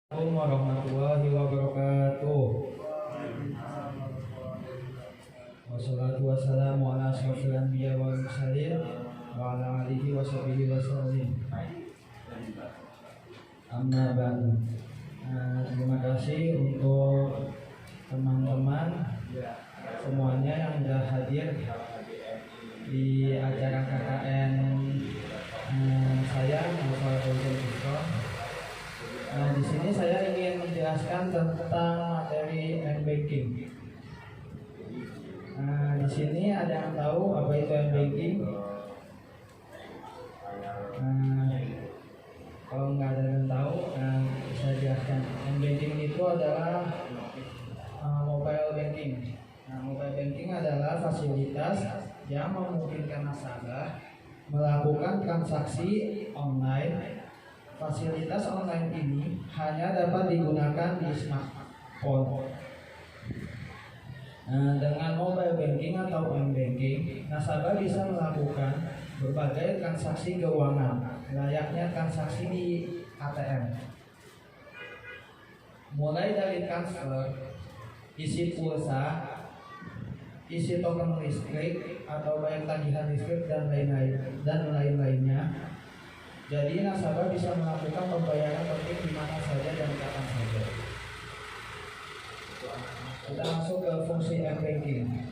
Assalamualaikum warahmatullahi wabarakatuh. Wassalatu wassalamu ala asyrofil anbiya wal mursalin wa ala alihi washabihi wasallim. Amma ba'du. Terima kasih untuk teman-teman semuanya yang sudah hadir di acara KKN saya Muhammad Fusco. Di sini saya ingin menjelaskan tentang materi M-Banking. Di sini ada yang tahu apa itu M-Banking? Kalau nggak ada yang tahu, saya jelaskan. M-Banking itu adalah mobile banking. Mobile banking adalah fasilitas yang memungkinkan nasabah melakukan transaksi online. Fasilitas online ini hanya dapat digunakan di smartphone. Dengan mobile banking atau M-Banking, nasabah bisa melakukan berbagai transaksi keuangan, layaknya transaksi di ATM. Mulai dari transfer, isi pulsa, isi token listrik atau bayar tagihan listrik dan lain-lainnya. Jadi nasabah bisa melakukan pembayaran penting di mana saja dan kapan saja. Kita masuk ke fungsi M-Banking.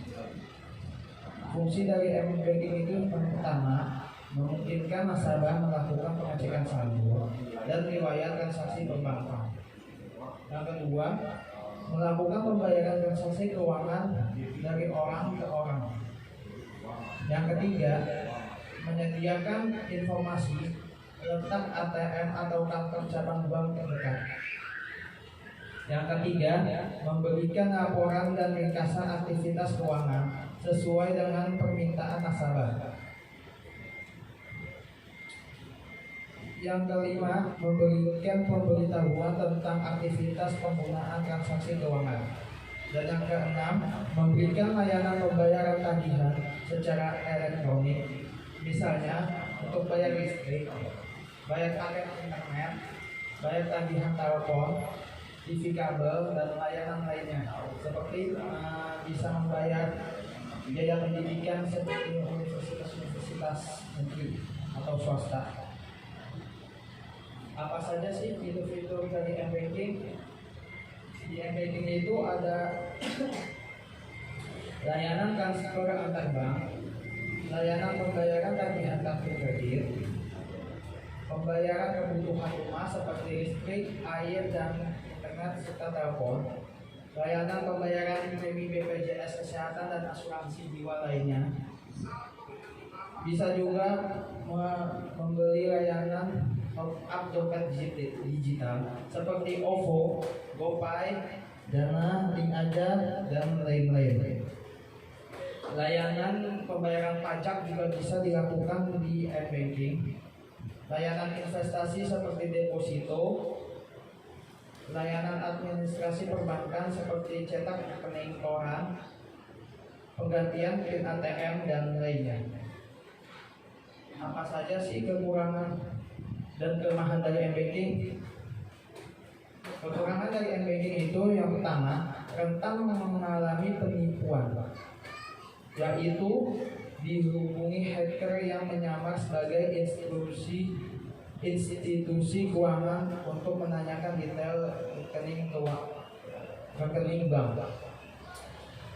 Fungsi dari M-Banking itu yang pertama, memungkinkan nasabah melakukan pengecekan saldo dan riwayat transaksi perbankan. Yang kedua, melakukan pembayaran transaksi keuangan dari orang ke orang. Yang ketiga, menyediakan informasi letak ATM atau kantor cabang bank terdekat. Yang ketiga, memberikan laporan dan ringkasan aktivitas keuangan sesuai dengan permintaan nasabah. Yang kelima, memberikan pemberitahuan tentang aktivitas penggunaan transaksi keuangan. Dan yang keenam, memberikan layanan pembayaran tagihan secara elektronik, misalnya untuk bayar listrik, bayar paket internet, bayar tagihan telepon, TV kabel, dan layanan lainnya seperti bisa membayar biaya pendidikan seperti universitas negeri atau swasta. Apa saja sih fitur-fitur dari M-Banking? Di M-Banking itu ada layanan transfer antar bank, layanan pembayaran tagihan kartu kredit, pembayaran kebutuhan rumah seperti listrik, air, dan internet serta telepon, layanan pembayaran premi BPJS Kesehatan dan asuransi jiwa lainnya. Bisa juga membeli layanan top-up dompet digital seperti OVO, GoPay, Dana, Link Aja, dan lain-lain. Layanan pembayaran pajak juga bisa dilakukan di M-Banking. Layanan investasi seperti deposito, layanan administrasi perbankan seperti cetak rekening koran, penggantian PIN ATM, dan lainnya. Apa saja sih kekurangan dan kelemahan dari M-Banking? Kekurangan dari M-Banking itu yang pertama, rentan mengalami penipuan, yaitu dihubungi hacker yang menyamar sebagai institusi keuangan untuk menanyakan detail rekening bank.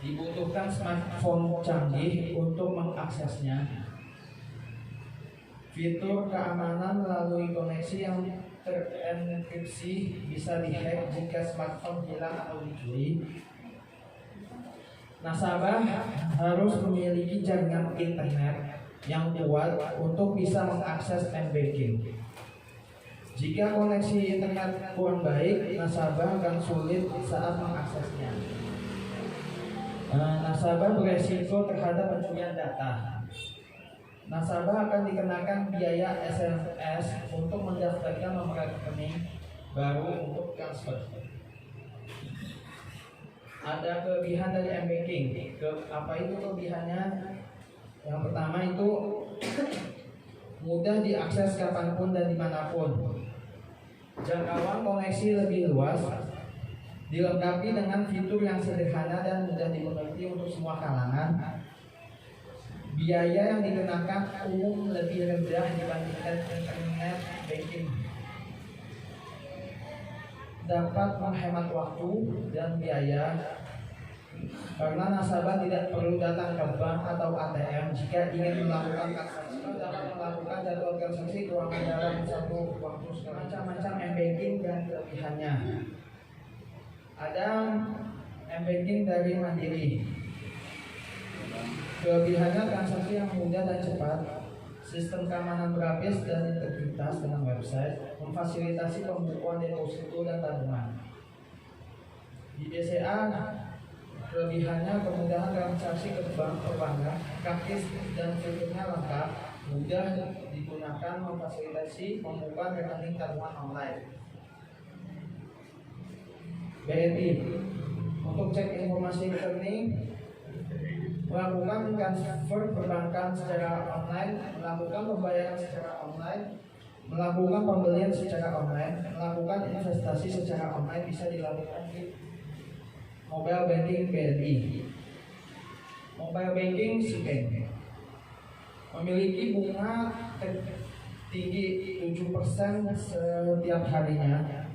Dibutuhkan smartphone canggih untuk mengaksesnya. Fitur keamanan melalui koneksi yang terenkripsi bisa dihack jika smartphone hilang atau dicuri. Nasabah harus memiliki jaringan internet yang kuat untuk bisa mengakses M-Banking. Jika koneksi internet kurang baik, nasabah akan sulit saat mengaksesnya. Nasabah beresiko terhadap pencurian data. Nasabah akan dikenakan biaya SMS untuk mendaftarkan nomor rekening baru untuk transfer. Ada kelebihan dari M-Banking. Apa itu kelebihannya? Yang pertama itu mudah diakses kapanpun dan dimanapun. Jangkauan koneksi lebih luas, dilengkapi dengan fitur yang sederhana dan mudah dimengerti untuk semua kalangan. Biaya yang dikenakan umum lebih rendah dibandingkan internet banking. Dapat menghemat waktu dan biaya karena nasabah tidak perlu datang ke bank atau ATM jika ingin melakukan transaksi. Dapat melakukan jadwal transaksi keuangan dalam satu waktu. Macam-macam m-banking dan kelebihannya. Ada m-banking dari Mandiri. Kelebihannya transaksi yang mudah dan cepat, sistem keamanan berlapis dan integritas dengan website, memfasilitasi pembukuan deposito dan tabungan. Di BCA, kelebihannya kemudahan transaksi ke bank perbankan, praktis dan fiturnya lengkap, mudah digunakan, memfasilitasi pembukaan rekening tabungan online. BNI, untuk cek informasi rekening, melakukan transfer perbankan secara online, melakukan pembayaran secara online, melakukan pembelian secara online, melakukan investasi secara online bisa dilakukan di mobile banking BNI. Mobile banking SIBank memiliki bunga tinggi 7% setiap harinya.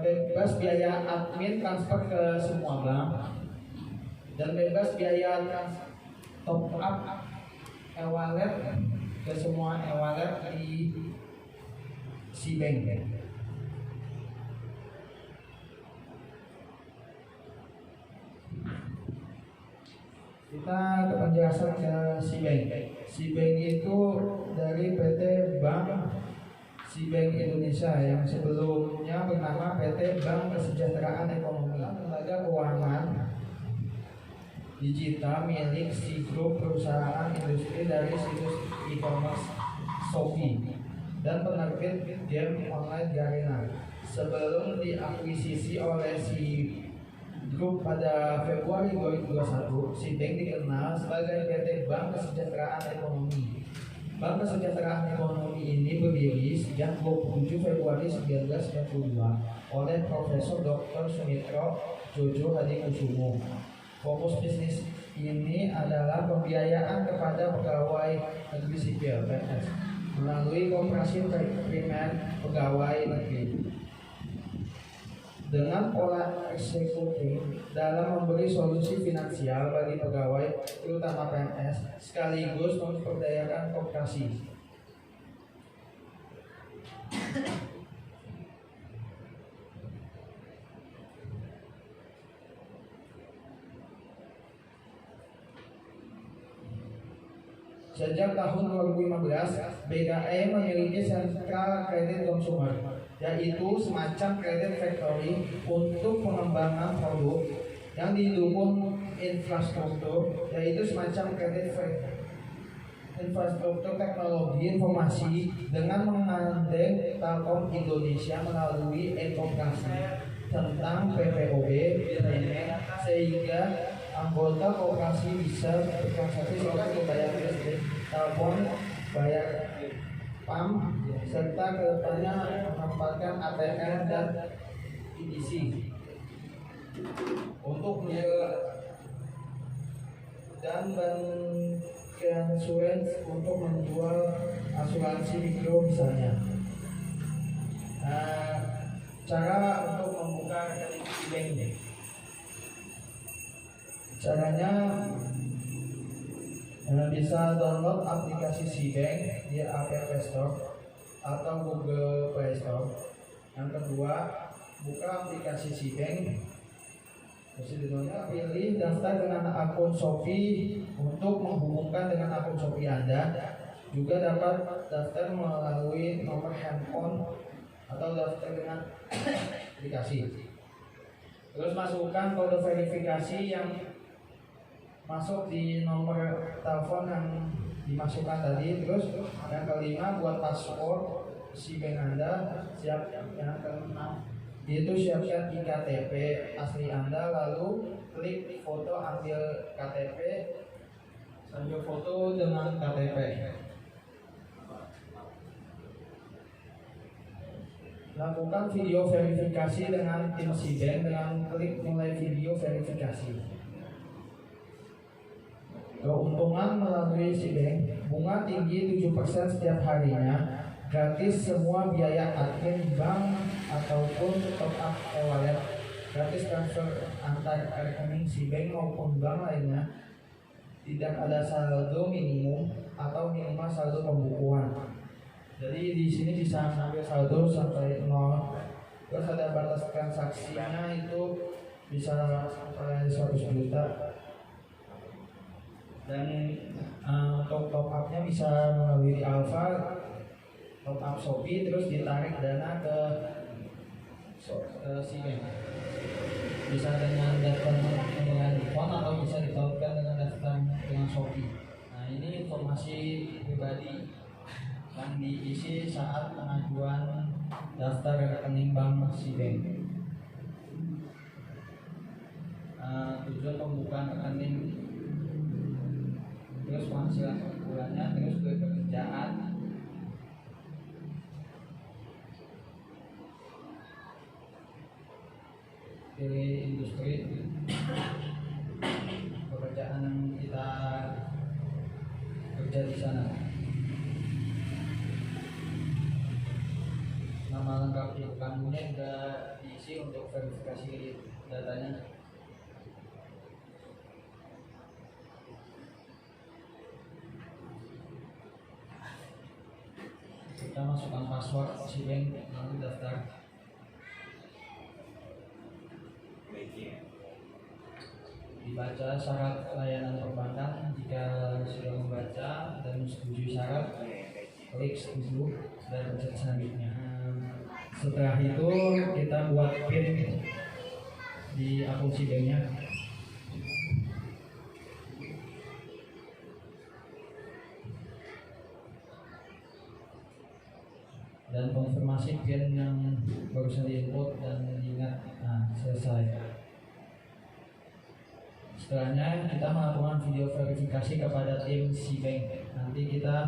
Bebas biaya admin transfer ke semua bank dan bebas biaya top up e-wallet ke semua e-wallet di SIBank. Kita ke penjelasan ke SIBank. SIBank itu dari PT Bank SIBank Indonesia yang sebelumnya bernama PT Bank Kesejahteraan Ekonomi, lembaga keuangan digital milik Group perusahaan industri dari situs e-commerce Shopee dan penerbit game online Garena. Sebelum diakuisisi oleh Group pada Februari 2021, SIBank dikenal sebagai PT Bank Kesejahteraan Ekonomi. Bank Kesejahteraan Ekonomi ini berdiri sejak 27 Februari 1992 oleh Profesor Dr. Sumitro Jojo Hadikusumo. Fokus bisnis ini adalah pembiayaan kepada pegawai negeri sipil (PNS) melalui koperasi primer pegawai negeri. Dengan pola eksekutif dalam memberi solusi finansial bagi pegawai, terutama PNS, sekaligus memperdayakan koperasi. Sejak tahun 2015, BKE memiliki sentral kredit konsumer, yaitu semacam kredit factory untuk pengembangan produk yang didukung infrastruktur, yaitu semacam kredit infrastruktur teknologi informasi dengan menggandeng Telkom Indonesia melalui e-koperasi tentang PPOB sehingga anggota koperasi bisa bertransaksi seperti membayar listrik, telepon, bayar PAM, serta kedepannya menempatkan ATM dan EDC untuk dan asuransi untuk menjual asuransi mikro misalnya. Cara untuk membuka rekening SIBank ini, caranya bisa download aplikasi SIBank di App Store atau Google Play Store. Yang kedua, buka aplikasi SIBank. Prosedurnya pilih daftar dengan akun Shopee untuk menghubungkan dengan akun Shopee Anda. Juga dapat daftar melalui nomor handphone atau daftar dengan aplikasi. Terus masukkan kode verifikasi yang masuk di nomor telepon yang dimasukkan tadi. Terus yang kelima, buat password SIBank Anda. Yang keenam itu siapkan iktp asli Anda, lalu klik foto, ambil KTP, sambil foto dengan KTP. Lakukan video verifikasi dengan tim Cbank dengan klik mulai video verifikasi. Keuntungan melalui Cbank, bunga tinggi 7% setiap harinya, gratis semua biaya admin bank ataupun top up e-wallet, gratis transfer antar rekening Cbank maupun bank lainnya, tidak ada saldo minimum atau minimal saldo pembukuan. Jadi di sini bisa sampai saldo sampai 0. Terus ada batas transaksinya itu bisa sampai 100 juta. Dan untuk top upnya bisa melalui Alfa, top up Shopee, terus ditarik dana ke Cbank. Bisa dengan daftar dengan phone atau bisa ditautkan dengan daftar dengan Shopee. Nah, ini informasi pribadi yang diisi saat pengajuan daftar rekening bank Cbank. Tujuan pembukaan rekening, terus penghasilan bulannya, terus pekerjaan, pilih industri pekerjaan yang kita kerja di sana. Nama lengkap ibu kandungnya sudah diisi untuk verifikasi datanya. Kita masukkan password Cbank lalu daftar. Dibaca syarat layanan perbankan. Jika sudah membaca dan setuju syarat, klik setuju dan pencet selanjutnya. Setelah itu kita buat PIN di akun Cbank-nya. Dan konfirmasi PIN yang barusan diinput dan ingat. Nah, selesai. Setelahnya kita melakukan video verifikasi kepada tim Cbank. Nanti kita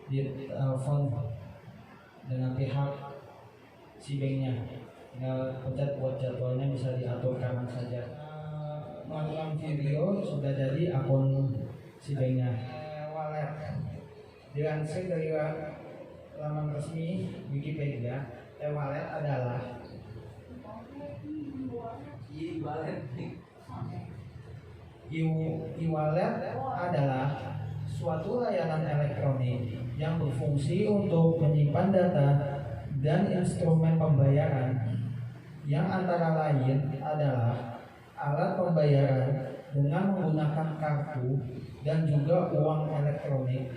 ditelepon dengan pihak Cbank-nya. Tinggal pencet buat jadwalnya, bisa diatur kapan saja. Melakukan video sudah jadi akun Cbank-nya. Wallet dilansir dari laman resmi Wikipedia, e-wallet adalah e-wallet adalah suatu layanan elektronik yang berfungsi untuk menyimpan data dan instrumen pembayaran yang antara lain adalah alat pembayaran dengan menggunakan kartu dan juga uang elektronik,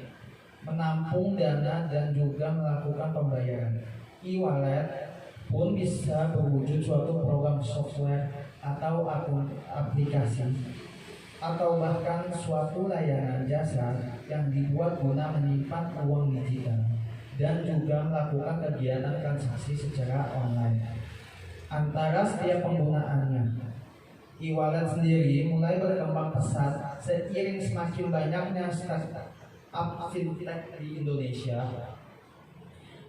menampung dana dan juga melakukan pembayaran. E-wallet pun bisa berwujud suatu program software atau akun aplikasi atau bahkan suatu layanan jasa yang dibuat guna menyimpan uang digital dan juga melakukan kegiatan transaksi secara online antara setiap penggunaannya. E-wallet sendiri mulai berkembang pesat seiring semakin banyaknya startup fintech di Indonesia.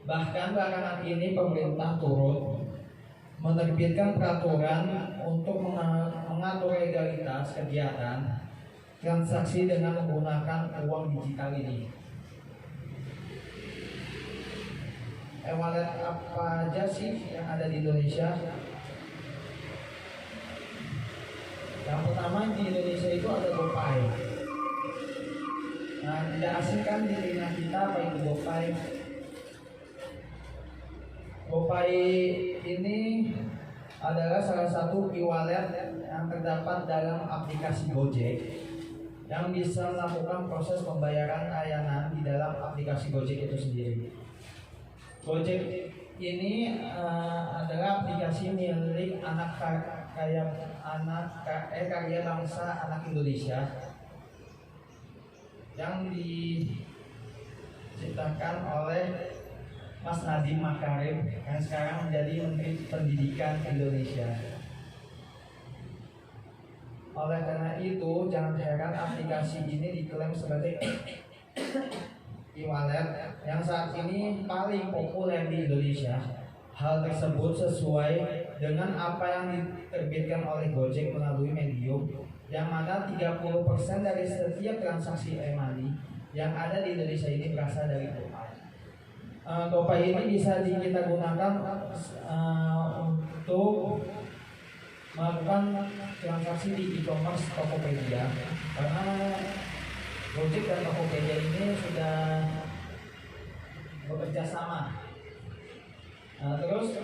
Bahkan belakangan ini pemerintah turut menerbitkan peraturan untuk mengatur legalitas kegiatan transaksi dengan menggunakan uang digital ini. E-wallet apa aja sih yang ada di Indonesia? Yang pertama di Indonesia itu ada GoPay. Nah, tidak asing kan di telinga kita apa itu GoPay? GoPay ini adalah salah satu e-wallet yang terdapat dalam aplikasi Gojek yang bisa melakukan proses pembayaran layanan di dalam aplikasi Gojek itu sendiri. Gojek ini adalah aplikasi milik karya bangsa anak Indonesia yang diciptakan oleh Mas Nadiem Makarim yang sekarang menjadi Menteri Pendidikan Indonesia. Oleh karena itu, jangan heran aplikasi ini diklaim sebagai e-wallet yang saat ini paling populer di Indonesia. Hal tersebut sesuai dengan apa yang diterbitkan oleh Gojek melalui Medium, yang mana 30% dari setiap transaksi e-money yang ada di Indonesia ini berasal dari GoPay. GoPay ini bisa kita gunakan untuk melakukan transaksi di e-commerce Tokopedia, karena Gojek dan Tokopedia ini sudah bekerja sama. Terus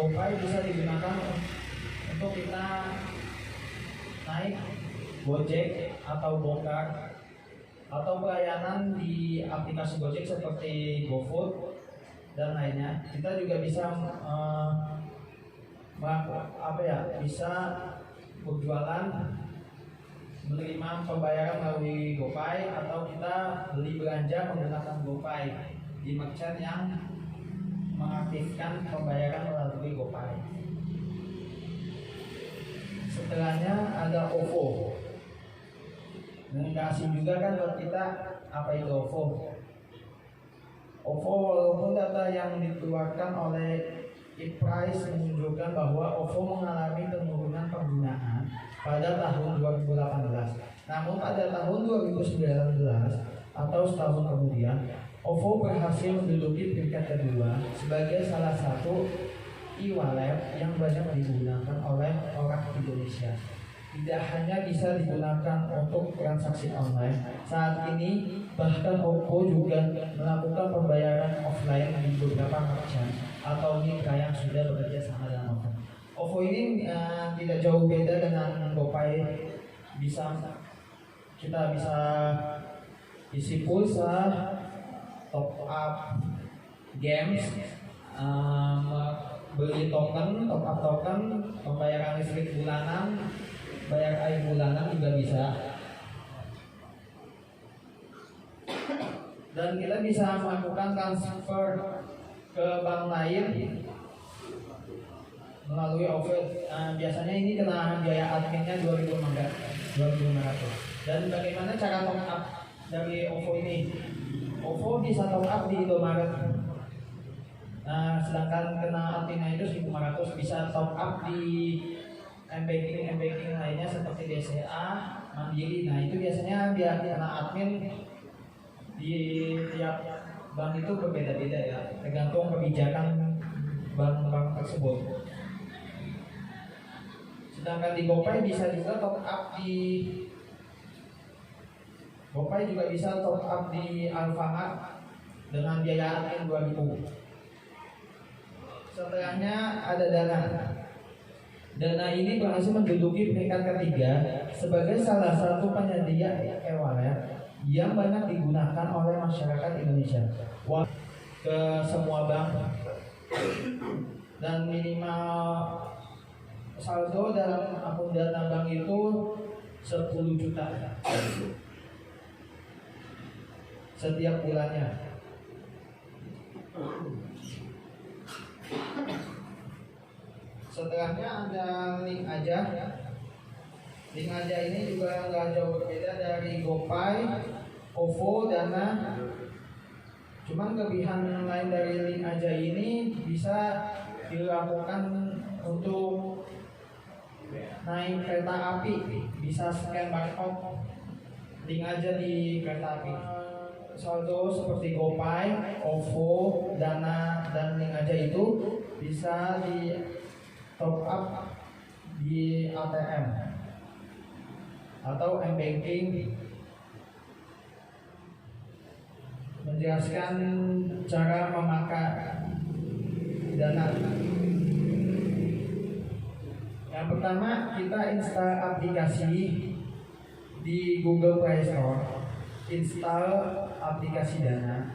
GoPay bisa digunakan untuk kita naik Gojek atau Gokar atau pelayanan di aplikasi Gojek seperti GoFood dan lainnya. Kita juga bisa bisa berjualan, menerima pembayaran melalui GoPay, atau kita beli belanja menggunakan GoPay di merchant yang mengaktifkan pembayaran melalui GoPay. Setelahnya ada OVO. Nggak asing juga kan buat kita apa itu OVO. OVO walaupun data yang dikeluarkan oleh ePrice menunjukkan bahwa OVO mengalami penurunan penggunaan pada tahun 2018. Namun pada tahun 2019 atau setahun kemudian, OVO berhasil menduduki peringkat kedua sebagai salah satu e-wallet yang banyak digunakan oleh orang Indonesia. Tidak hanya bisa digunakan untuk transaksi online, saat ini bahkan OVO juga melakukan pembayaran offline di beberapa merchant atau mitra yang sudah bekerja sama dengan OVO. OVO ini tidak jauh beda dengan GoPay. Kita bisa isi pulsa, top up games, beli token, top up token, pembayaran listrik bulanan, bayar air bulanan juga bisa. Dan kita bisa melakukan transfer ke bank lain melalui OVO. Biasanya ini kena biaya adminnya 2.500. Dan bagaimana cara top up dari OVO ini? OVO bisa top up di Indomaret. Sedangkan kena adminnya itu 1.500. Bisa top up di m-banking lainnya seperti BCA, Mandiri. Nah itu biasanya biar kena admin di tiap bank itu berbeda-beda ya, tergantung kebijakan bank-bank tersebut. Sedangkan di GoPay bisa juga top up di Alfamart dengan biaya admin 2.000. Setelahnya ada Dana. Dana ini berhasil menduduki peringkat ketiga sebagai salah satu penyedia e-wallet yang banyak digunakan oleh masyarakat Indonesia ke semua bank, dan minimal saldo dalam akun Dana bank itu 10 juta setiap bulannya. Setelahnya ada Link Aja. Link Aja ini juga nggak jauh berbeda dari GoPay, OVO, Dana. Cuman kelebihan lain dari Link Aja ini bisa dilakukan untuk naik kereta api, bisa scan barcode Link Aja di kereta api. Saldo seperti GoPay, OVO, Dana, dan Link Aja itu bisa di top up di ATM atau m-banking. Menjelaskan cara memakai Dana. Yang pertama, kita install aplikasi di Google Play Store, install aplikasi Dana.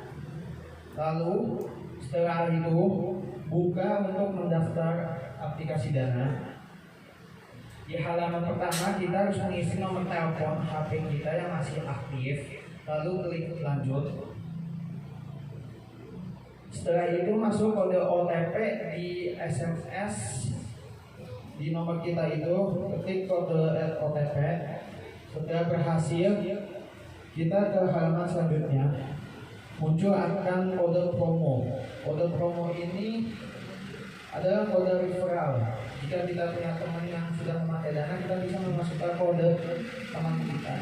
Lalu setelah itu buka untuk mendaftar aplikasi Dana. Di halaman pertama kita harus mengisi nomor telepon HP kita yang masih aktif, lalu klik lanjut. Setelah itu masuk kode OTP di SMS di nomor kita itu, ketik kode OTP. Setelah berhasil, kita ke halaman selanjutnya. muncul akan kode promo. Kode promo ini adalah kode referral. Jika kita punya teman yang sudah memakai Dana, kita bisa memasukkan kode teman kita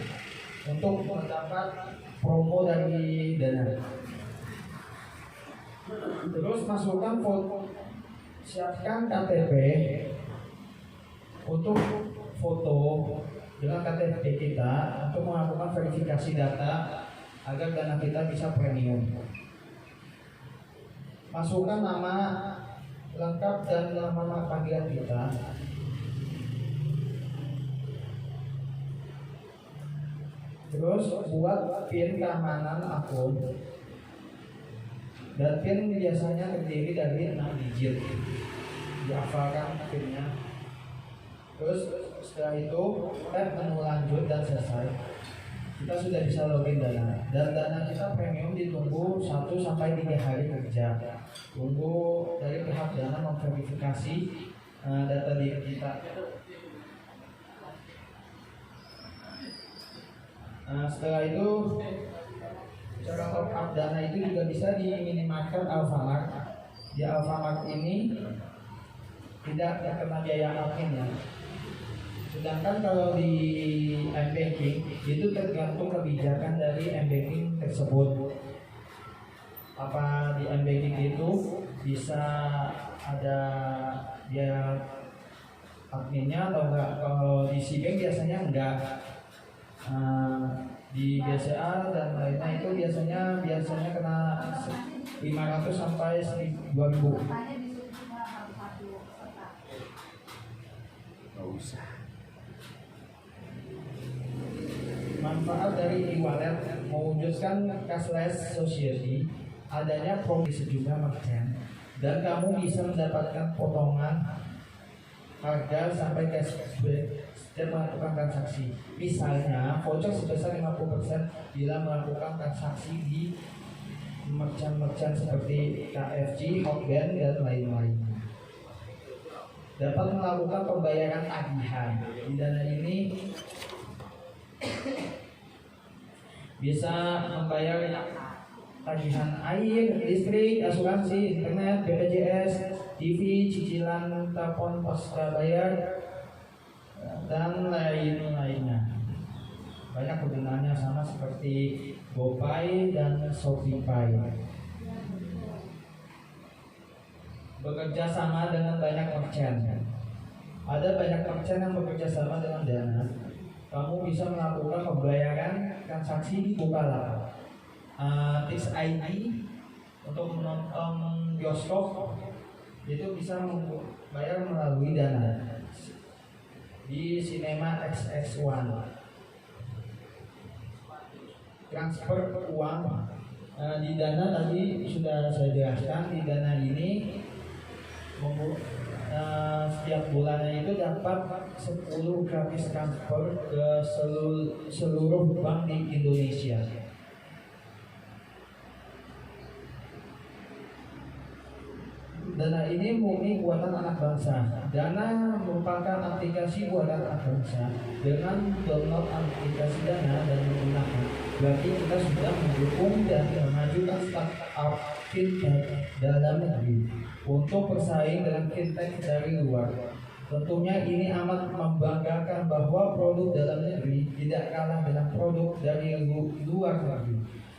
untuk mendapat promo dari Dana. Terus masukkan foto, siapkan KTP untuk foto dengan KTP kita untuk melakukan verifikasi data agar Dana kita bisa premium. Masukkan nama lengkap dan nama panggilan kita. Terus buat PIN keamanan akun. Dan PIN biasanya terdiri dari 6 digit. Dihafalkan PIN-nya. Terus setelah itu tap menu lanjut dan selesai. Kita sudah bisa login Dana. Dan Dana kita premium ditunggu 1-3 hari kerja. Tunggu dari pihak Dana memverifikasi data diri kita. Setelah itu cara top up Dana itu juga bisa di minimarket Alfamart. Di Alfamart ini tidak terkena biaya admin ya. Sedangkan kalau di M-Banking itu tergantung kebijakan dari M-Banking tersebut. Apa di M-Banking itu bisa ada biaya adminnya atau enggak? Kalau di Cbank biasanya enggak. Di BCA dan lainnya itu biasanya kena 500 sampai 2.000. Manfaat dari e-wallet mewujudkan cashless society, adanya promo di sejumlah merchant, dan kamu bisa mendapatkan potongan harga sampai cashback setiap melakukan transaksi. Misalnya voucher sebesar 50% bila melakukan transaksi di merchant-merchant seperti KFC, Hotband, dan lain-lain. Dapat melakukan pembayaran tagihan. Di Dana ini bisa membayar tagihan air, listrik, asuransi, internet, BPJS, TV, cicilan telepon, pos prabayar, dan lain-lainnya. Banyak kegunaannya sama seperti GoPay dan ShopeePay. Bekerja sama dengan banyak merchant. Ada banyak merchant yang bekerja sama dengan Dana. Kamu bisa melakukan pembayaran transaksi di Bukalapak, Tix ID untuk menonton bioskop itu bisa membayar melalui Dana. Di Cinema XX1 transfer uang di Dana tadi sudah saya jelaskan. Di Dana ini setiap bulannya itu dapat 10 gratis transfer ke seluruh bank di Indonesia. Dana ini murni buatan anak bangsa. Dana merupakan aplikasi buatan anak bangsa. Dengan download aplikasi Dana dan menggunakan, berarti kita sudah mendukung dan memajukan startup fintech dalam negeri untuk bersaing dengan fintech dari luar. Tentunya ini amat membanggakan bahwa produk dalam negeri tidak kalah dengan produk dari luar negeri.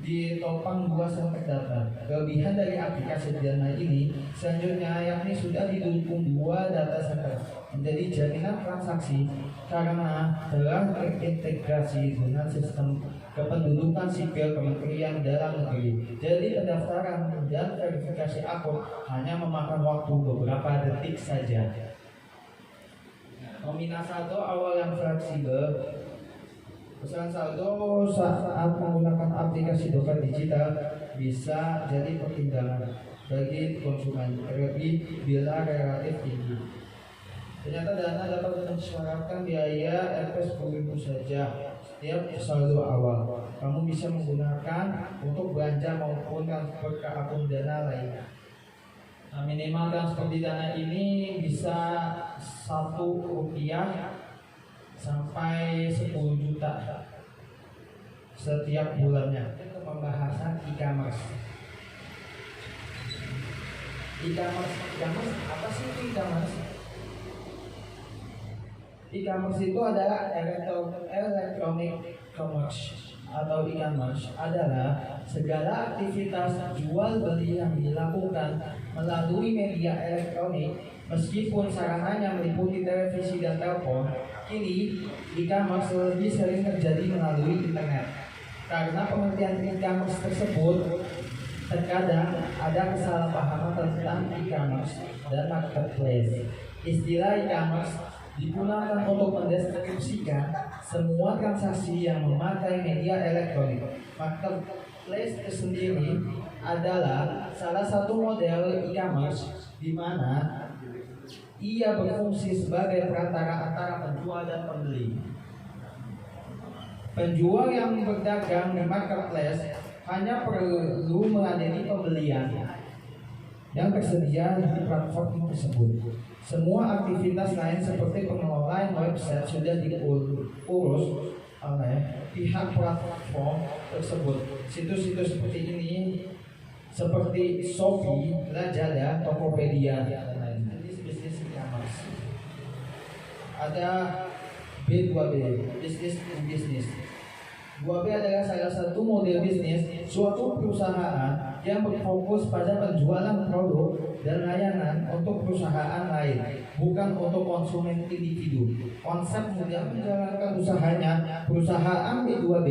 Ditopang luas yang terdapat. Kelebihan dari aplikasi Dana ini selanjutnya yakni sudah didukung 2 data center menjadi jaminan transaksi karena telah terintegrasi dengan sistem kependudukan sipil Kementerian Dalam Negeri. Jadi pendaftaran dan verifikasi akun hanya memakan waktu beberapa detik saja. Nominal saldo awal yang fleksibel. Pesan saldo saat menggunakan aplikasi dompet digital bisa jadi pertimbangan bagi konsumen, terlebih bila relatif tinggi. Ternyata Dana dapat mensuarakan biaya Rp 10.000 saja setiap saldo awal. Kamu bisa menggunakan untuk belanja maupun transfer ke akun Dana lainnya. Minimal transfer di Dana ini bisa Rp1 sampai 10 juta setiap bulannya. Pembahasan e-commerce. E-commerce apa sih itu e-commerce? E-commerce itu adalah electronic commerce atau e-commerce adalah segala aktivitas jual beli yang dilakukan melalui media elektronik. Meskipun sarananya meliputi televisi dan telepon, kini e-commerce lebih sering terjadi melalui internet. Karena pengertian e-commerce tersebut, terkadang ada kesalahpahaman tentang e-commerce dan marketplace. Istilah e-commerce digunakan untuk mendeskripsikan semua transaksi yang memakai media elektronik. Marketplace sendiri adalah salah satu model e-commerce di mana ia berfungsi sebagai perantara antara penjual dan pembeli. Penjual yang berdagang di marketplace hanya perlu meladeni pembelian yang tersedia di platform tersebut. Semua aktivitas lain seperti pengelolaan website sudah diurus oleh pihak platform tersebut. Situs-situs seperti ini seperti Shopee, Lazada, Tokopedia, dan lain-lain. Bisnis e-commerce. Ada B2B, bisnis to bisnis. 2B adalah salah satu model bisnis suatu perusahaan yang berfokus pada penjualan produk dan layanan untuk perusahaan lain, bukan untuk konsumen individu. Konsep mudah menjalankan usahanya, perusahaan B2B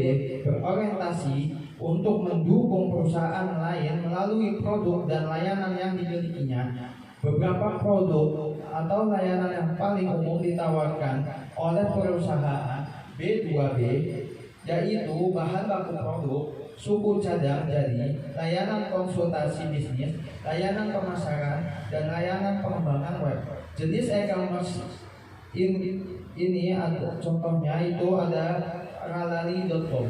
berorientasi untuk mendukung perusahaan lain melalui produk dan layanan yang dimilikinya. Beberapa produk atau layanan yang paling umum ditawarkan oleh perusahaan B2B yaitu bahan baku produk, suku cadang jadi, layanan konsultasi bisnis, layanan pemasaran, dan layanan pengembangan web. Jenis e-commerce ini ada contohnya itu ada ralali.com,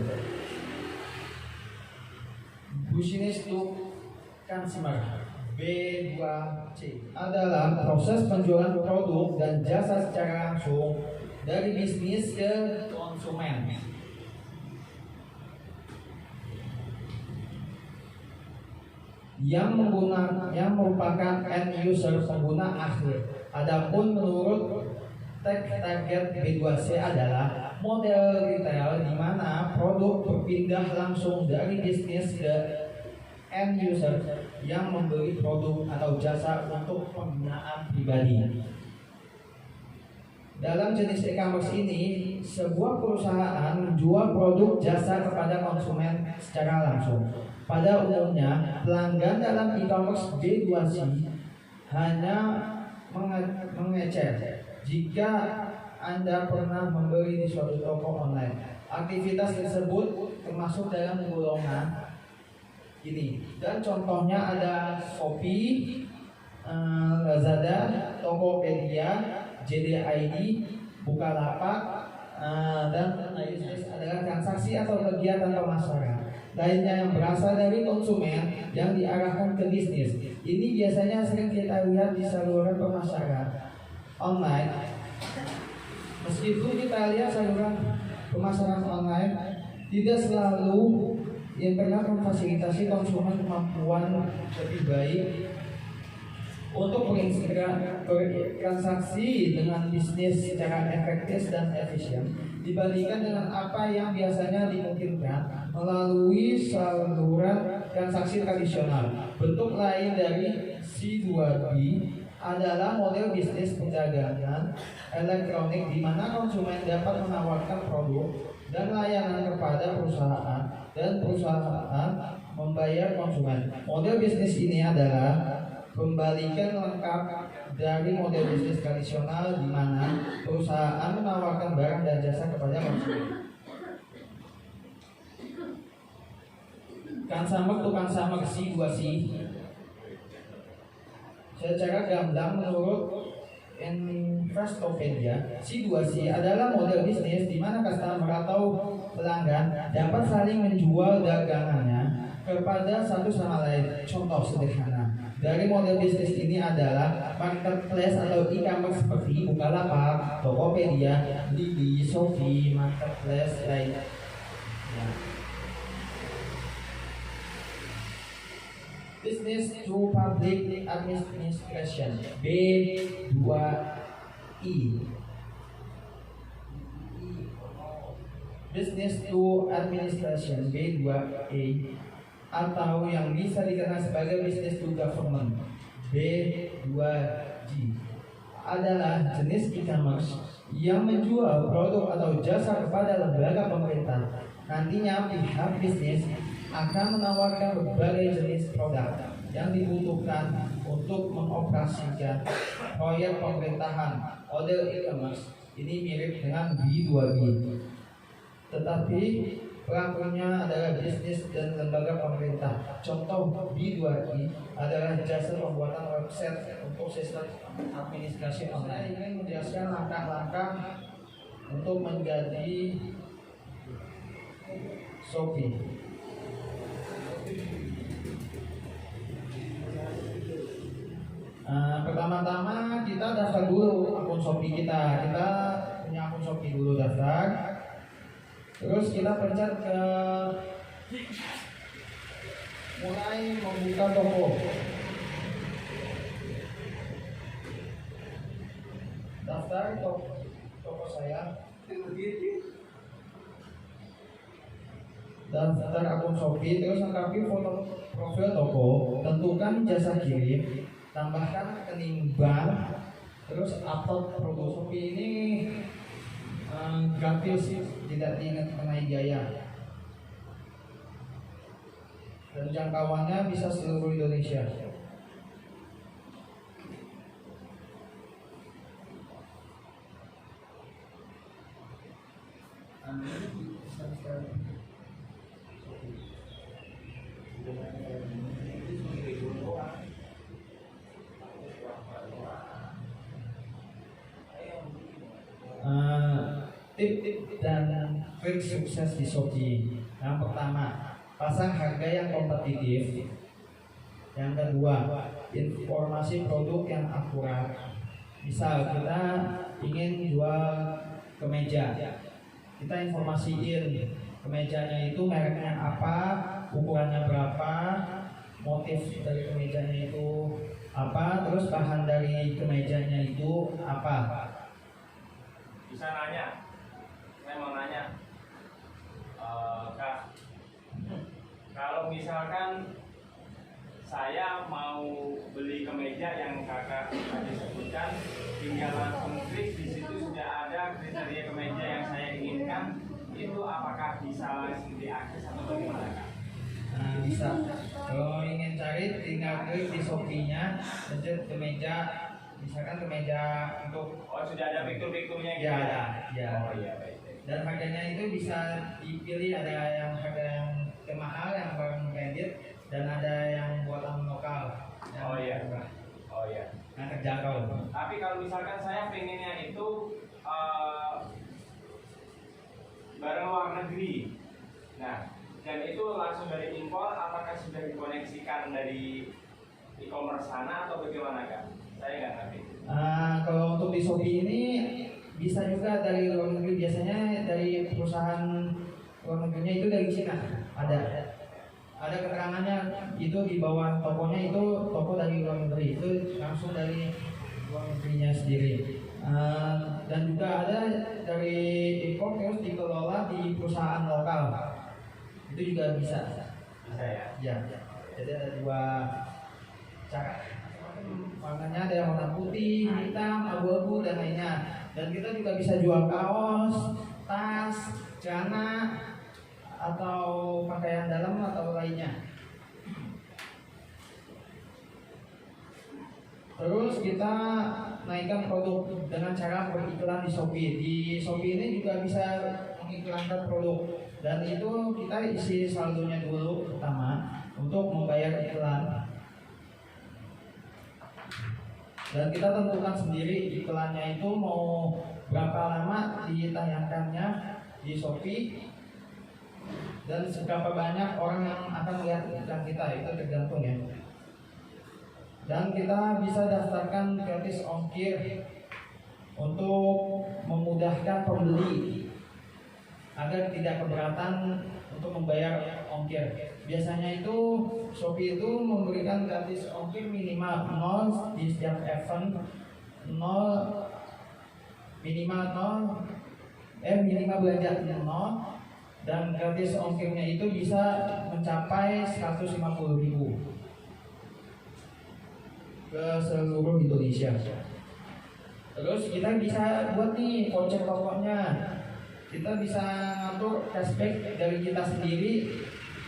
business to consumer. B2C adalah proses penjualan produk dan jasa secara langsung dari bisnis ke konsumen. Yang merupakan end user pengguna akhir. Adapun menurut target B2C adalah model retail di mana produk berpindah langsung dari bisnis ke end user yang membeli produk atau jasa untuk penggunaan pribadi. Dalam jenis e-commerce ini, sebuah perusahaan menjual produk jasa kepada konsumen secara langsung. Pada umumnya, pelanggan dalam e-commerce B2C hanya mengecer jika Anda pernah membeli di suatu toko online. Aktivitas tersebut termasuk dalam golongan ini. Dan contohnya ada Shopee, Lazada, Tokopedia, JD.ID, Bukalapak, dan bisnis adalah transaksi atau kegiatan pemasaran lainnya yang berasal dari konsumen yang diarahkan ke bisnis. Ini biasanya sering kita lihat di saluran pemasaran online. Meskipun kita lihat saluran pemasaran online, tidak selalu internet memfasilitasi konsumen kemampuan lebih baik untuk bertransaksi dengan bisnis secara efektif dan efisien dibandingkan dengan apa yang biasanya dimungkinkan melalui saluran transaksi tradisional. Bentuk lain dari C2B adalah model bisnis perdagangan elektronik di mana konsumen dapat menawarkan produk dan layanan kepada perusahaan dan perusahaan membayar konsumen. Model bisnis ini adalah kembalikan lengkap dari model bisnis tradisional di mana perusahaan menawarkan barang dan jasa kepada konsumen. Tukang samer C2C. Secara gamblang menurut Investopedia, C2C adalah model bisnis di mana customer atau pelanggan dapat saling menjual dagangannya kepada satu sama lain. Contoh sederhana dari model bisnis ini adalah marketplace atau e-commerce seperti Bukalapak, Tokopedia, Shopee, marketplace lainnya. Business to Public Administration B2I. Business to Administration B2A, atau yang bisa dikenal sebagai Business to Government B2G, adalah jenis e-commerce yang menjual produk atau jasa kepada lembaga pemerintah. Nantinya pihak bisnis akan menawarkan berbagai jenis produk yang dibutuhkan untuk mengoperasikan proyek pemerintahan. Model e-commerce ini mirip dengan B2B, tetapi pelakunya adalah bisnis dan lembaga pemerintah. Contoh B2I adalah jasa pembuatan website untuk sistem administrasi online. Saya ingin menjelaskan langkah-langkah untuk menjadi Shopee. Pertama-tama kita daftar dulu akun Shopee kita. Kita punya akun Shopee dulu, daftar. Terus kita pencet ke mulai membuka toko. Daftar toko saya. Daftar akun Shopee, terus lengkapi foto profil toko, tentukan jasa kirim, tambahkan rekening bank, terus upload produk. Shopee ini gratis, tidak diingat mengenai biaya, dan jangkauannya bisa seluruh Indonesia. Tip dan trik sukses di Shopee. Yang pertama, pasang harga yang kompetitif. Yang kedua, informasi produk yang akurat. Misal kita ingin jual kemeja, kita informasiin kemejanya itu mereknya apa, ukurannya berapa, motif dari kemejanya itu apa, terus bahan dari kemejanya itu apa. Bisa nanya, saya mau nanya, Kak, kalau misalkan saya mau beli kemeja yang kakak tadi sebutkan, tinggal langsung klik, di situ sudah ada kriteria kemeja yang saya inginkan, itu apakah bisa langsung diakses atau bagaimana, Kak? Bisa. Kalau ingin cari, tinggal klik di Shopee-nya, pencet kemeja, misalkan kemeja untuk sudah ada fitur-fiturnya gitu ya. Oh iya, baik. Dan harganya itu bisa dipilih, ada yang harga yang mahal, yang barang branded, dan ada yang buatan lokal. Oh iya. Yang terjangkau. Tapi kalau misalkan saya pengennya itu barang luar negeri, nah, dan itu langsung dari impor, apakah sudah dikoneksikan dari e-commerce sana atau bagaimana, Kak? Saya nggak ngerti. Kalau untuk di Shopee ini bisa juga dari luar negeri, biasanya dari perusahaan luar negerinya itu dari Cina. Ada keterangannya itu di bawah tokonya, itu toko dari luar negeri, itu langsung dari luar negerinya sendiri. Dan juga ada dari impor terus dikelola di perusahaan lokal, itu juga bisa ya. Jadi ada dua cara. Warnanya ada yang warna putih, hitam, abu-abu, dan lainnya. Dan kita juga bisa jual kaos, tas, celana, atau pakaian dalam atau lainnya. Terus kita naikkan produk dengan cara beriklan di Shopee. Di Shopee ini juga bisa mengiklankan produk, dan itu kita isi saldonya dulu pertama untuk membayar iklan. Dan kita tentukan sendiri iklannya itu mau berapa lama ditayangkannya di Shopee, dan seberapa banyak orang yang akan melihat iklan kita, itu tergantung ya. Dan kita bisa daftarkan gratis ongkir untuk memudahkan pembeli agar tidak keberatan untuk membayar ongkir. Biasanya itu Shopee itu memberikan gratis ongkir minimal 0 di setiap event, 0 minimal 0 minimal belanja 0, dan gratis ongkirnya itu bisa mencapai 150.000 ke seluruh Indonesia. Terus kita bisa buat nih voucher pokoknya. Kita bisa ngatur cashback dari kita sendiri,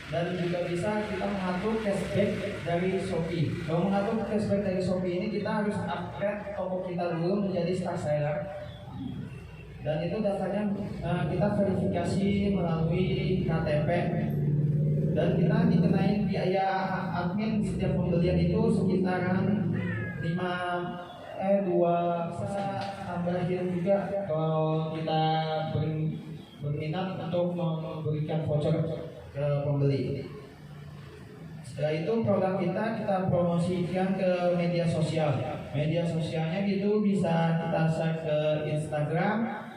dan juga bisa kita mengatur cashback dari Shopee. Kalau mengatur cashback dari Shopee ini kita harus upgrade toko kita dulu menjadi star seller. Dan itu datanya kita verifikasi melalui KTP, dan kita dikenain biaya admin setiap pembelian itu sekitaran 2 bisa tambahin juga kalau kita berminat untuk memberikan voucher ke pembeli. Setelah itu produk kita promosikan ke media sosial. Media sosialnya gitu bisa kita share ke Instagram,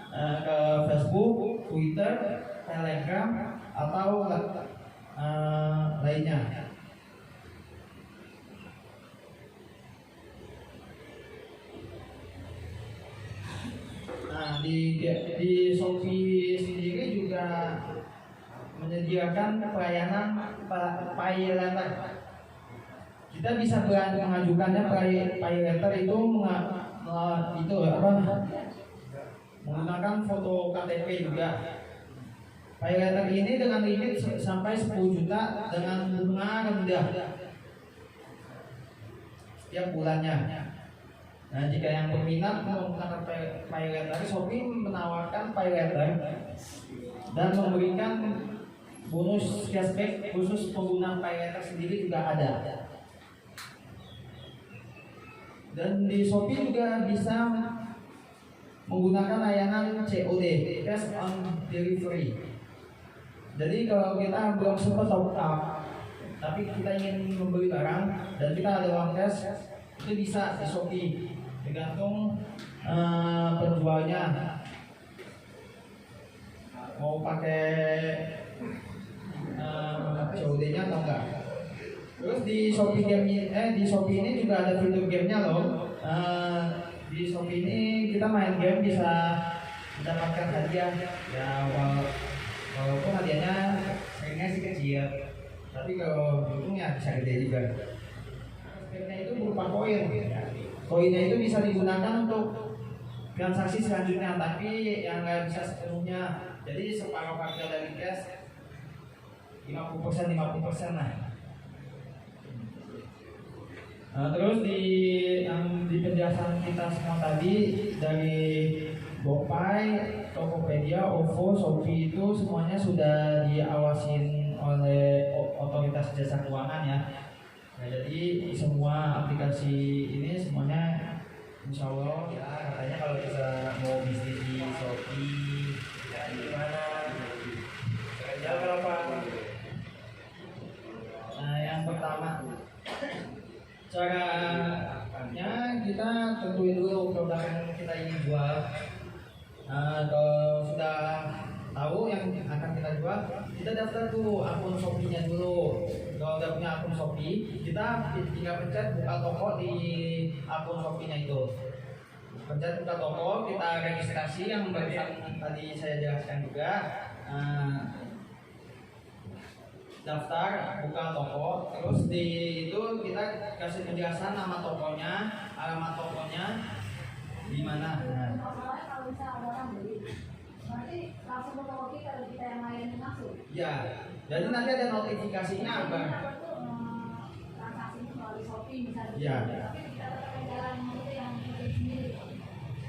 ke Facebook, Twitter, Telegram, atau lainnya. Nah, di Shopee sendiri juga menyediakan pelayanan pay letter. Kita bisa mengajukannya pay letter itu menggunakan foto KTP juga. Pay letter ini dengan limit sampai 10 juta dengan bunga rendah setiap bulannya. Nah, jika yang berminat menggunakan pay letter, Shopee menawarkan pay letter dan memberikan bonus cashback khusus pengguna pay letter sendiri juga ada. Dan di Shopee juga bisa menggunakan layanan COD, cash on delivery. Jadi kalau kita belum sempat top up, tapi kita ingin membeli barang dan kita ada uang cash, itu bisa di Shopee, tergantung penjualnya mau pakai COD-nya atau enggak. Terus di Shopee ini juga ada fitur gamenya loh. Di Shopee ini kita main game bisa mendapatkan hadiah. Ya walaupun hadiahnya seringnya sih kecil, tapi kalau beruntung ya bisa gede juga. Gamenya itu berupa koin. Koinnya itu bisa digunakan untuk transaksi selanjutnya, tapi yang nggak bisa sepenuhnya. Jadi separuh harga dari cash, 50% lah. Terus di penjelasan kita semua tadi dari GoPay, Tokopedia, OVO, Shopee itu semuanya sudah diawasin oleh otoritas jasa keuangan ya. Nah, jadi semua aplikasi ini semuanya insya Allah ya, katanya kalau bisa mau bisnis di Shopee ya gimana kerja berapa. Nah, yang pertama caranya kita tentuin dulu produk yang kita ingin jual. Kalau sudah tahu yang akan kita jual, kita daftar tuh akun Shopee-nya dulu. Kalau udah punya akun Shopee, kita tinggal pencet buka toko di akun Shopee-nya itu. Pencet buka toko, kita registrasi yang barusan tadi saya jelaskan juga. Daftar, buka toko, terus di itu kita kasih penjelasan nama tokonya, alamat tokonya di mana. Kalau bisa ada orang beli, berarti langsung ke toko kita yang layanin langsung. Ya, jadi nanti ada notifikasinya apa? Transaksinya melalui Shopee misalnya. Ya. Tapi kita tetap jalan itu yang sendiri.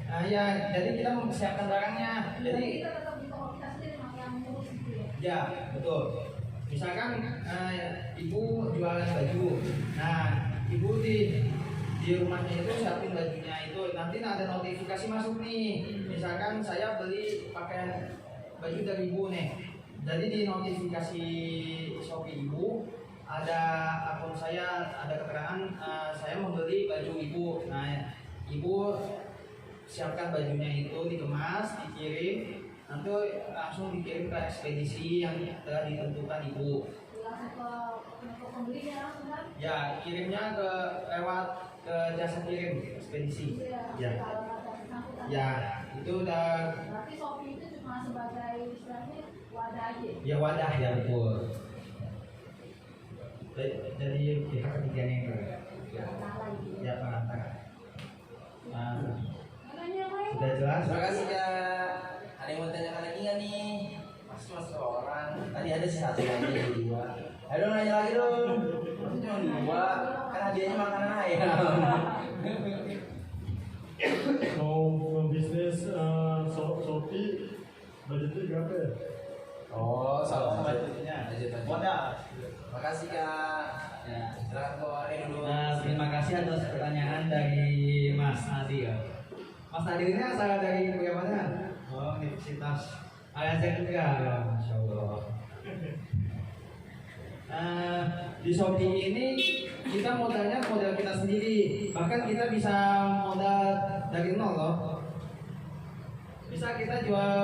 Nah ya, jadi kita mempersiapkan barangnya. Jadi kita tetap di toko kita sendiri yang ngurus gitu ya. Ya, betul. Misalkan ibu jualan baju, nah ibu di rumahnya itu siapin bajunya itu, nanti ada notifikasi masuk nih. Misalkan saya beli pakaian baju dari ibu nih, jadi di notifikasi Shopee ibu ada akun saya, ada keterangan saya membeli baju ibu. Nah, ibu siapkan bajunya itu, dikemas, dikirim, nanti langsung dikirim ke ekspedisi yang telah ditentukan ibu. langsung ke pembelinya langsung kan? Ya, kirimnya lewat ke jasa kirim ekspedisi. Ya. Kalau ada bersangkutan. Ya, itu udah. Berarti Shopee itu cuma sebagai istilahnya wadah aja. Ya wadah ya betul. Jadi pihak ketiganya yang ya pengantar. Nah, sudah jelas. Terima kasih ya. Ada yang mau tanyakan lagi nggak nih? Mas orang. Tadi ada sih satu lagi dua. Ayo dong nanya lagi dong. Masih cuma dua. Kan hadiahnya makanan ayam. Mau bisnis Shopee budgetnya berapa ya? Oh, Sama budgetnya. Wadah. Makasih kak. Ya, silakan bawa dulu. Nah, terima kasih atas pertanyaan dari Mas Nadir. Mas Nadir ini asal dari kuliah mana? Oh, Universitas Al-Azhar juga. Masya Allah. Di Shopee ini kita modalnya modal kita sendiri. Bahkan kita bisa modal dari nol loh. Bisa kita jual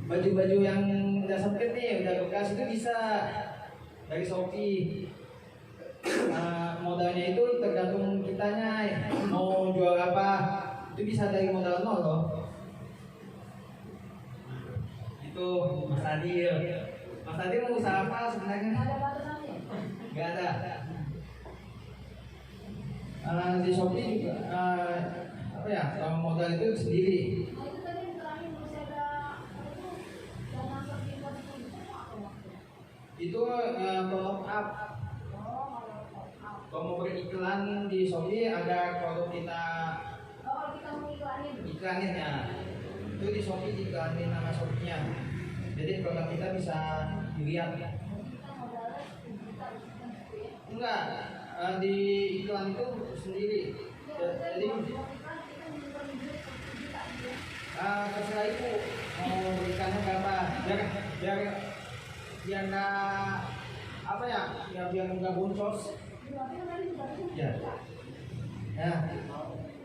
baju-baju yang udah sempit nih, udah bekas itu bisa dari Shopee. Modalnya itu tergantung kitanya mau jual apa, itu bisa dari modal nol loh. Itu Mas Adil. Mas Adil mau usaha apa sebenarnya? Ada batasannya? Gak ada. Di Shopee juga apa ya, kalau modal itu sendiri. Nah itu tadi yang terakhir masih ada itu dana sertifikat itu apa maksudnya? Itu top up. Kalau mau beriklan di Shopee ada kalau kita Kalau kita mau iklanin, iklanin ya, itu di Shopee iklanin nama Shopee-nya. Jadi produk kita bisa dilihat. kita modalnya 10 juta kan gitu ya. Enggak, di iklan itu sendiri. Jadi terserah itu mau berikannya berapa. Biar nggak apa ya, biar nggak boncos. Ya,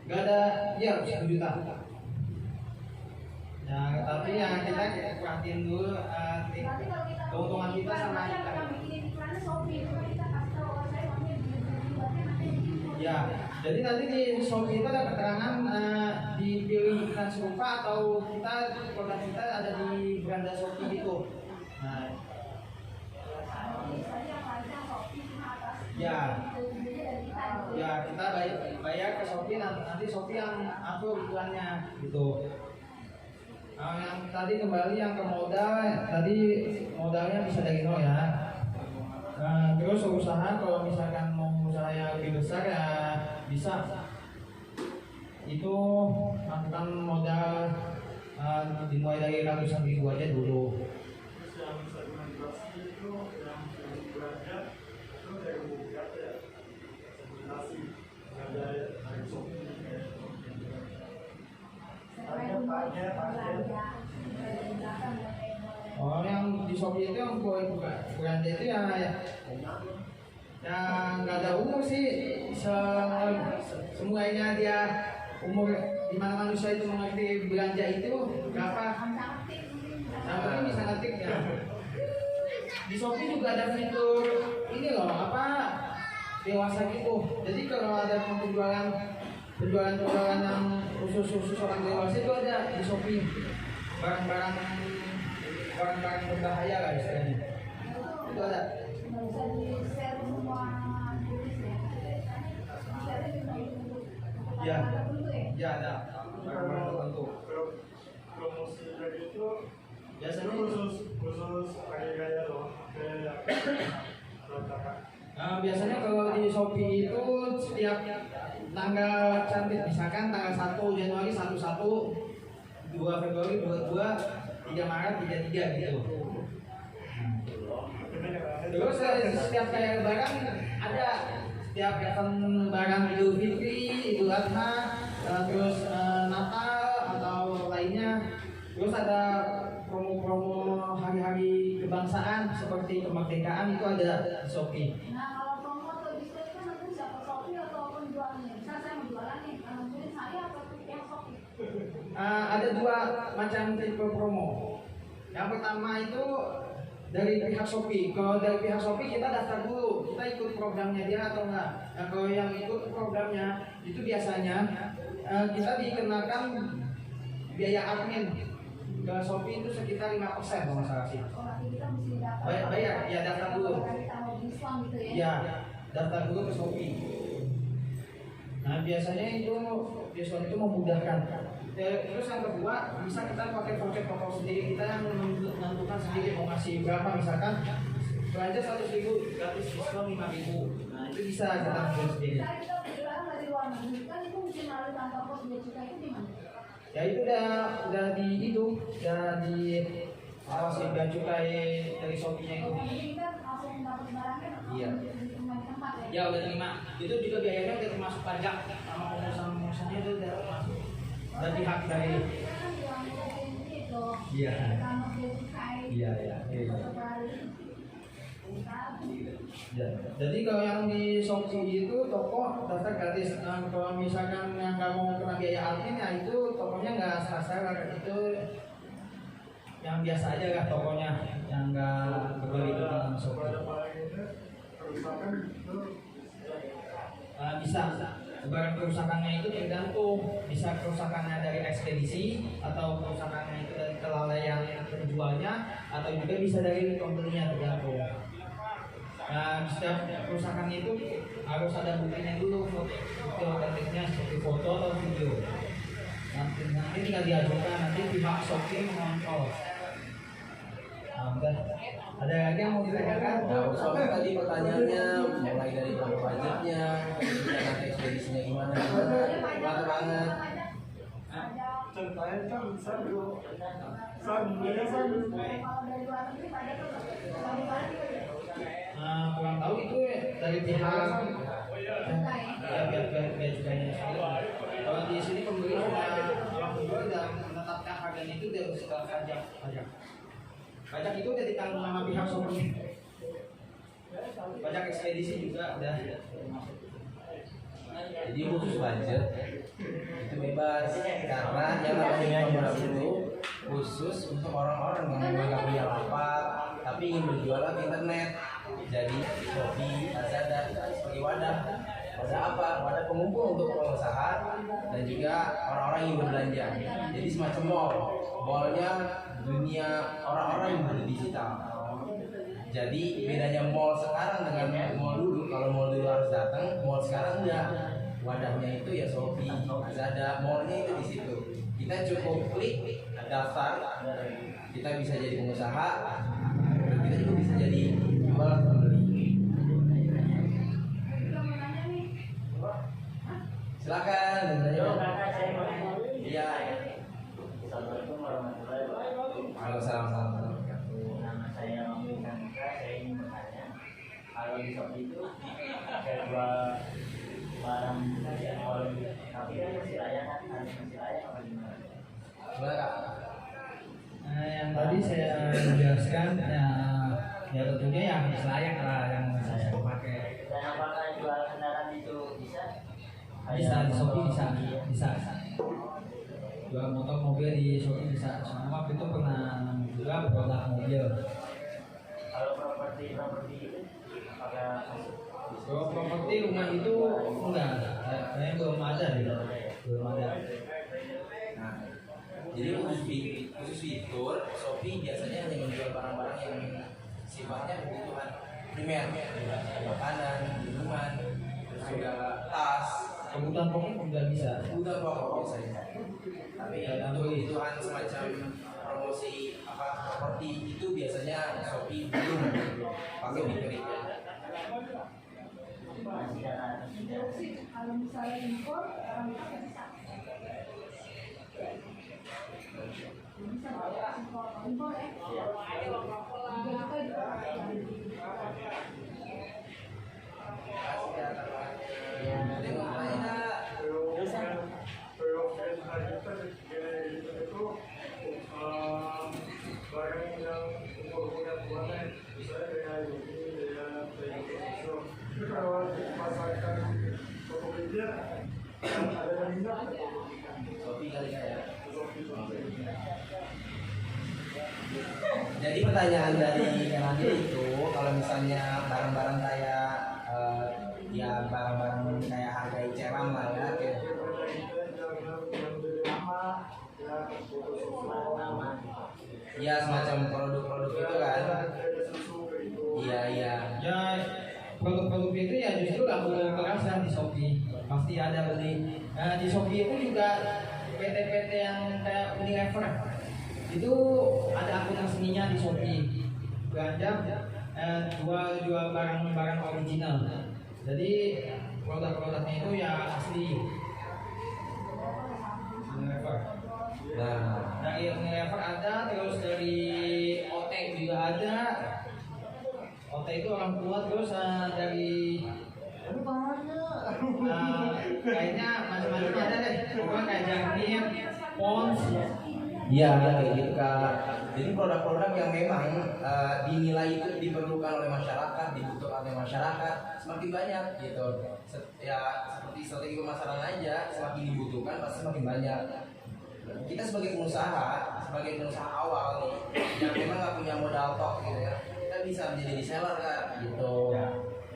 nggak ada, ya 10 juta. Ya, tapi ya kita perhatiin dulu keuntungan kita sama kita. Ya, jadi nanti di Shopee itu ada keterangan dipilih iklan serupa atau kita produk kita ada di beranda Shopee gitu. Nah, ya kita bayar ke Shopee, nanti Shopee yang atur iklannya gitu. Yang tadi kembali yang ke modal, tadi modalnya bisa dari nol ya. Terus usaha kalau misalkan mau usaha yang lebih besar ya bisa. Itu lakukan modal dimulai dari ratusan ribu aja dulu. Terus yang segmentasi itu yang belanja itu dari berapa ya? Segmentasi ada dari Shopee. Oh, yang di Shopee itu yang belanja itu ya yang nggak ada umur sih, semuanya dia umur di mana manusia itu mengerti belanja itu berapa. Yang penting bisa ngetik ya. Di Shopee juga ada fitur ini loh, apa dewasa gitu. Jadi kalau ada penjualan yang khusus orang dewasa itu ada di Shopee. Barang-barang berbahaya lah istilahnya. Itu ada. Bisa di-share semua tulisnya. Ya, ya ada. Barang-barang tertentu. Promosi dari itu Biasanya khusus gaya doang. Kayak biasanya kalau di Shopee itu setiap tanggal cantik, misalkan tanggal 1 Januari 11, 2 Februari 22, 3 Maret 33 gitu. Terus setiap kayak lebaran ada, setiap event lebaran Idul Fitri, Idul Adha, terus Natal atau lainnya. Terus ada promo-promo hari-hari kebangsaan seperti kemerdekaan itu ada di Shopee. Nah kalau promo atau diskon itu nanti siapa Shopee atau penjualnya? Misal saya mau jualan nih, mungkin saya atau yang Shopee? Ada dua macam tipe promo. Yang pertama itu dari pihak Shopee. Kalau dari pihak Shopee kita daftar dulu, kita ikut programnya dia atau enggak. Nah, kalau yang ikut programnya itu biasanya kita dikenakan biaya admin ke Shopee itu sekitar 5% kalau nggak salah sih. Oh, berarti kita mesti daftar. Bayar, ya daftar dulu. Kalau kita mau diskon gitu ya. Ya, daftar dulu ke Shopee. Nah, biasanya itu diskon itu memudahkan. Terus yang kedua, bisa kita pakai voucher toko sendiri, kita yang menentukan sendiri mau ngasih berapa, misalkan belanja 100.000 gratis diskon 5.000. Nah, itu bisa kita ambil sendiri. Misalnya kita berjualan dari luar negeri, kan itu mesti melalui kantor pos Bea Cukai itu di mana? Ya itu udah di awasi bea cukai dari Shopee-nya itu. Oh, jadi kita langsung dapat barangnya. Iya. Di tempat ya. Ya udah terima. Itu juga biayanya udah termasuk pajak sama pengusaha-pengusahanya itu udah termasuk. Dan pihak dari Kan yang itu. Iya. Kantor Bea Cukai. Iya. Ya. Jadi kalau yang di Shopee itu toko daftar gratis. Nah, kalau misalkan yang nggak mau kena biaya admin, ya itu tokonya nggak sasar, itu yang biasa aja lah tokonya, yang nggak berbeda dengan Shopee. Pada paling ini kerusakan itu Bisa. Barang kerusakannya itu tergantung, bisa kerusakannya dari ekspedisi atau kerusakannya itu dari kelalaian penjualnya atau juga bisa dari pembelinya, tergantung. Nah, setiap kerusakan itu harus ada buktinya dulu, bukti otentiknya seperti foto atau video. Nanti tinggal diajukan, nanti pihak Shopee mengontrol. Nah, udah. Ada lagi yang mau ditanyakan? Nah, soal tadi pertanyaannya mulai dari berapa budgetnya, kemudian nanti ekspedisinya gimana, mantap banget. ceritanya kan saya dulu saya Kalau dari luar negeri pada tuh bagi-bagi. Kurang tahu itu dari pihak ya biar cukainya. Kalau di sini pembeli sudah menetapkan harganya itu dari segala pajak. Pajak itu udah ditanggung sama pihak Shopee. Pajak ekspedisi juga udah termasuk. Jadi khusus budget itu bebas karena yang namanya e-commerce itu khusus untuk orang-orang yang memang nggak punya lapak tapi ingin berjualan di internet. Jadi Shopee, Lazada sebagai wadah apa? Wadah pengumpul untuk pengusaha dan juga orang-orang yang berbelanja. Jadi semacam mallnya dunia orang-orang yang berdigital. Jadi bedanya mall sekarang dengan mall dulu, kalau mall dulu harus datang, mall sekarang enggak. Wadahnya itu ya Shopee, Lazada, mallnya itu di situ. Kita cukup klik daftar, kita bisa jadi pengusaha, dan kita juga bisa jadi jual pembeli. Silakan, Iya. Assalamualaikum warahmatullahi wabarakatuh. Waalaikumsalam. Nama saya Maulid Chandra. Saya ingin bertanya, kalau di Shopee itu saya jual barang oli, tapi kan masih layak kan? Harus masih layak apa gimana? Gimana Kak? Nah, yang tadi saya jelaskan ya tentunya yang harus layak lah yang saya pakai. Dan apakah jual kendaraan itu bisa? Bisa di Shopee bisa. Jual motor mobil di Shopee bisa. Soalnya waktu itu pernah juga produk mobil. Kalau properti itu apakah masuk? Kalau properti rumah itu enggak, kayaknya belum ada gitu. Belum ada. Nah, jadi khusus fitur Shopee biasanya hanya menjual barang-barang yang sifatnya kebutuhan primer, makanan, minuman, terus juga tas, Kebutuhan pokok nggak bisa. kebutuhan pokok biasanya. Tapi untuk kebutuhan semacam promosi apa properti itu biasanya Shopee belum pakai fitur itu. Masih ada. Kalau misalnya impor, orang kita bisa. Bisa impor ya. Juga kita juga. Ada yang mau tanya nggak? barang yang umur-umurnya tuanya misalnya kayak ini kayak itu kalau dipasarkan Tokopedia ada yang minat Shopee kali ya. Jadi pertanyaan dari Kenadi itu, kalau misalnya barang-barang kayak ya barang-barang kayak harga eceran lah ya, kayak ya semacam produk-produk itu kan. Iya. Ya produk-produk itu ya justru laku kerasan di Shopee, pasti ada beli. Nah, di Shopee itu juga PT-PT yang kayak Unilever itu ada akun resminya di Shopee, beranjak jual barang-barang original. Jadi produk-produknya itu ya asli Unilever. Nah, Dari Unilever ada, terus dari OT juga ada. OT itu orang tua, terus dari kayaknya macam-macam ada deh. Pokoknya kayak Jarnir, Pons. iya kayak gitu Kak. Jadi produk-produk yang memang dinilai itu diperlukan oleh masyarakat, dibutuhkan oleh masyarakat semakin banyak gitu. Ya seperti strategi pemasaran aja, semakin dibutuhkan pasti semakin banyak. Kita sebagai pengusaha awal nih, yang memang nggak punya modal tok gitu ya, kita bisa menjadi reseller Kak gitu.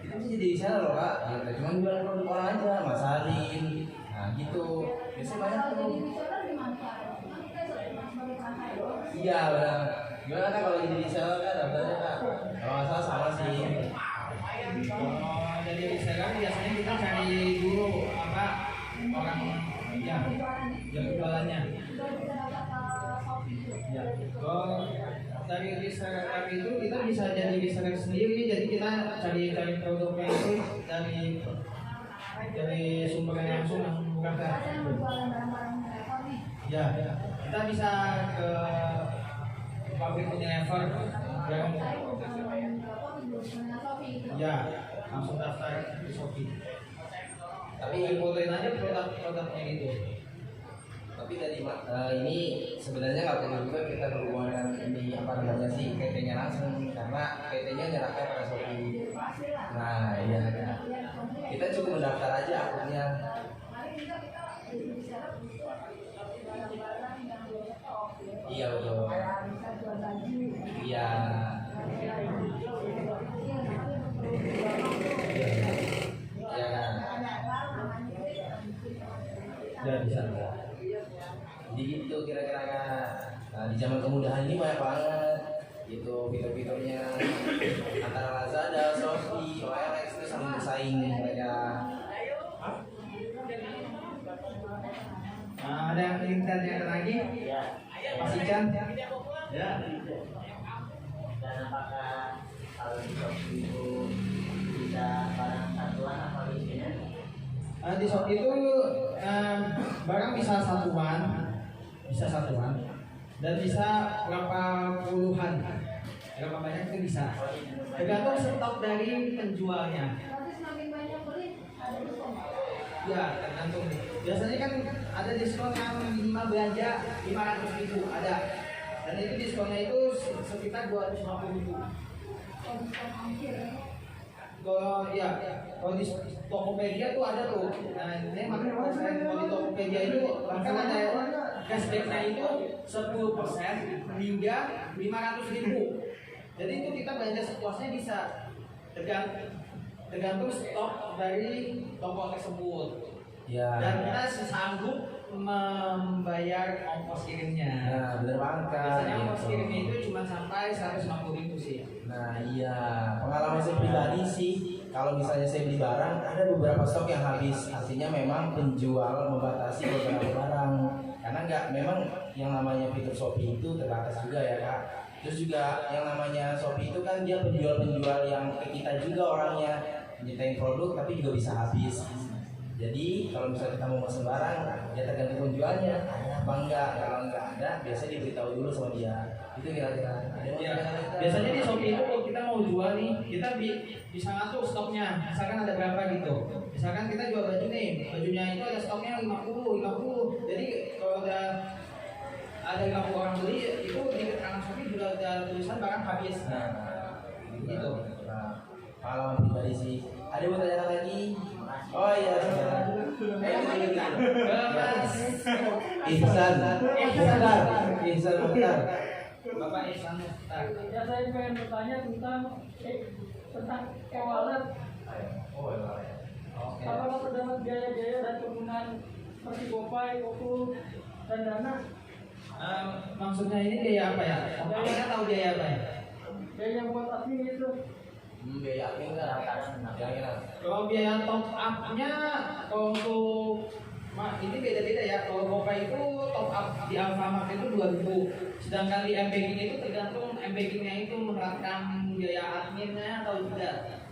Kita bisa jadi reseller loh Kak, gitu. Cuma jual produk orang aja, masarin, nah gitu. Biasanya banyak Kalau tuh. jadi reseller gimana caranya? Kan kita sebagai franchise. Iya benar. Gimana Kak kalau jadi reseller Kak daftarnya Kak? Kalau nggak salah sama sih. Kalau jadi reseller biasanya kita cari dulu apa orang ya yang jualannya. Ya, kalau dari reseller itu kita bisa jadi reseller sendiri. Jadi kita cari produknya itu dari sumbernya langsung yang bukan Saya yang berjualan barang-barang Unilever nih. ya. Kita bisa ke pabrik Unilever yang Saya mau jualan berapa minggu dengan Shopee gitu. ya langsung daftar di Shopee. Tapi Fotoin aja produk-produknya gitu. Tapi dari ini sebenarnya nggak perlu juga kita berhubungan ini apa namanya sih PT-nya langsung, karena PT-nya nyerahkan pada Shopee. Nah iya Kak. Kita cukup mendaftar aja akunnya. Mari kita jadi reseller butuh barang-barang yang jual stok. Iya betul. Bisa jual baju. Iya. Iya kan. Ya bisa. Jadi gitu kira-kira Kak. Nah, di zaman kemudahan ini banyak banget gitu fitur-fiturnya antara Lazada, Shopee, OLX itu saling bersaing mereka. Nah, ada yang ingin tanya lagi? Ya. Mas Ican? Ya. Dan apakah kalau di Shopee itu bisa barang satuan apa isinya? Di Shopee itu barang bisa satuan, dan bisa berapa puluhan, berapa banyak itu bisa. Tergantung stok dari penjualnya. Tapi semakin banyak beli, ada diskon. Ya, tergantung. Biasanya kan ada diskon yang minimal belanja 500.000 ada, dan itu diskonnya itu sekitar 250.000. Kalau diskon ongkir. Kalau ya, kalau di Tokopedia tuh ada tuh. Nah, ini makanya kalau di Tokopedia itu bahkan ada cashbacknya itu 10% hingga 500.000. Jadi itu kita belanja sepuasnya bisa, tergantung stok dari toko tersebut. Ya. Dan kita sanggup membayar ongkos kirimnya. Nah, bener banget Kak. Biasanya ongkos gitu. kirimnya itu cuma sampai 150.000 sih. Nah iya, pengalaman saya pribadi sih, kalau misalnya saya beli barang, ada beberapa stok yang habis. Artinya memang penjual membatasi beberapa barang. Karena memang yang namanya fitur Shopee itu terbatas juga ya Kak. Terus juga yang namanya Shopee itu kan dia penjual-penjual yang ke kita juga orangnya, nyiptain produk tapi juga bisa habis. Jadi kalau misalnya kita mau pesan barang, ya tergantung penjualnya, ada apa enggak. Kalau enggak ada, biasanya diberitahu dulu sama dia. Itu kira-kira. Ya, biasanya di Shopee itu kalau kita mau jual nih, kita bisa ngatur stoknya. Misalkan ada berapa gitu. Misalkan kita jual baju nih, bajunya itu ada stoknya 50. Jadi kalau udah ada 50 orang beli, itu di keterangan Shopee juga ada tulisan barang habis. Nah, Gitu. Nah, pengalaman pribadi sih. Ada yang mau tanya lagi? Oh iya. Mas Ihsan Mukhtar. Bapak Ihsan Mukhtar. Ya saya pengen bertanya tentang e-wallet. Oh, ya. Oke. Apakah terdapat biaya-biaya dan penggunaan seperti GoPay, GoFood, dan Dana? Maksudnya ini biaya apa ya? Apakah tahu biaya apa ya? Biaya buat admin itu. Biaya admin kan? Kalau biaya top up-nya, kalau untuk ini beda-beda ya. Kalau GoPay itu top up di Alfamart itu 2.000. Sedangkan di M-Banking itu tergantung M-Bankingnya itu menerapkan biaya adminnya atau tidak.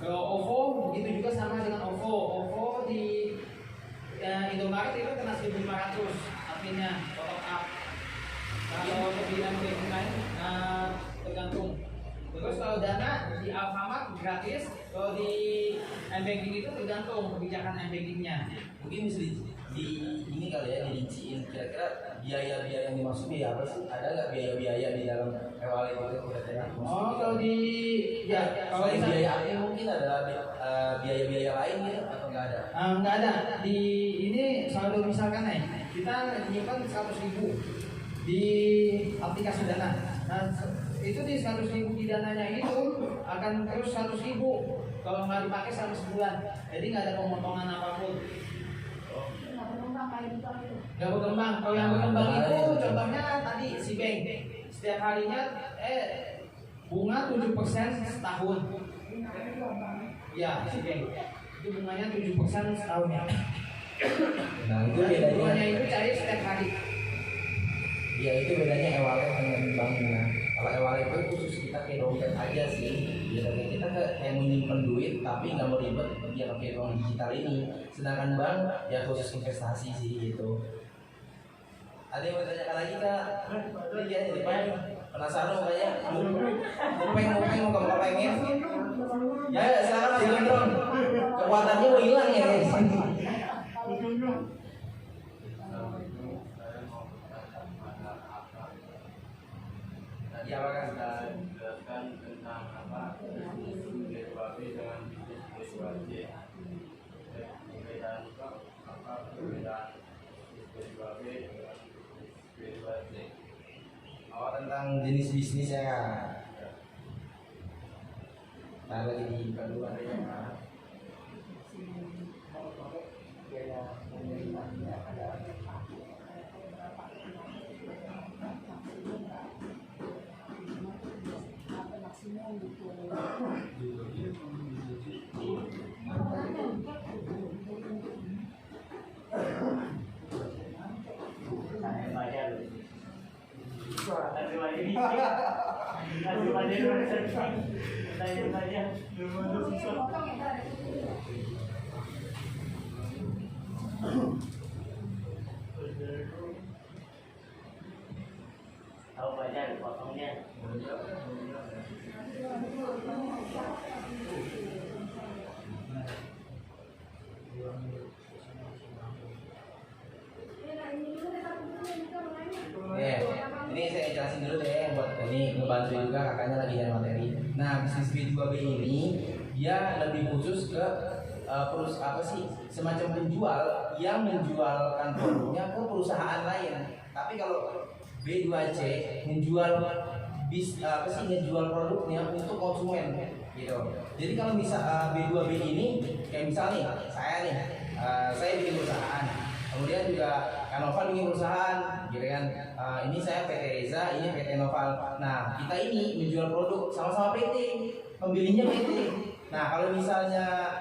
Kalau OVO begitu juga sama dengan OVO. OVO di Indomaret itu kena 1.500 adminnya top up. Kalau untuk di M-Banking lain tergantung. Terus kalau Dana di Alfamart gratis, kalau di M-Banking itu tergantung kebijakan M-Bankingnya. Mungkin bisa di ini kali ya, dirinciin kira-kira biaya-biaya yang dimaksud biaya apa sih? Ada nggak biaya-biaya di dalam e-wallet itu kira-kira? Oh, kalau di kalau selain misalnya- biaya admin mungkin ada biaya-biaya lain gitu atau nggak ada? nggak ada. Di ini saldo misalkan kita nyimpan 100.000 di aplikasi Dana. Nah, itu di 100.000 di dananya itu akan terus 100.000 kalau nggak dipakai selama sebulan. Jadi nggak ada pemotongan apapun. Nggak berkembang kayak gitu itu. Nggak berkembang. Kalau yang berkembang itu contohnya tadi si bank setiap harinya bunga 7% setahun. Ya, si bank itu bunganya 7% setahun ya. Nah itu Bunganya bedanya. itu cair setiap hari. Ya itu bedanya e-wallet dengan bank. Nah, kalau e-wallet itu khusus kita kayak dompet aja sih. Ya kita kayak menyimpan duit tapi nggak mau ribet ya pakai uang digital ini. Sedangkan bank ya khusus investasi sih gitu. Ada yang mau tanyakan lagi kak? Ini dia di depan. Penasaran kayaknya? Mau kamu pengen? Ya silakan Mas Gondrong. Kekuatannya mau hilang ya guys. Ya makan. Jelaskan tentang apa spirituality dengan spirituality. Perbedaan apa perbedaan spirituality dengan spirituality. Oh tentang jenis bisnis ya kak. Nah lagi di kedua ya kak. Potong ya, Kak. Tahu banyak potongnya. Ini saya jelasin dulu deh buat ini ngebantu juga kakaknya lagi nyari materi. Nah bisnis B2B ini dia lebih khusus ke apa sih semacam penjual yang menjualkan produknya ke perusahaan lain. Tapi kalau B2C menjual ngejual produknya untuk konsumen gitu. Jadi kalau misal B2B ini kayak misalnya saya bikin perusahaan, kemudian juga Kanoval bikin perusahaan, gitu kan? Ini saya PT Reza, ini PT Noval. Nah kita ini menjual produk sama-sama PT, pembelinya PT. Nah kalau misalnya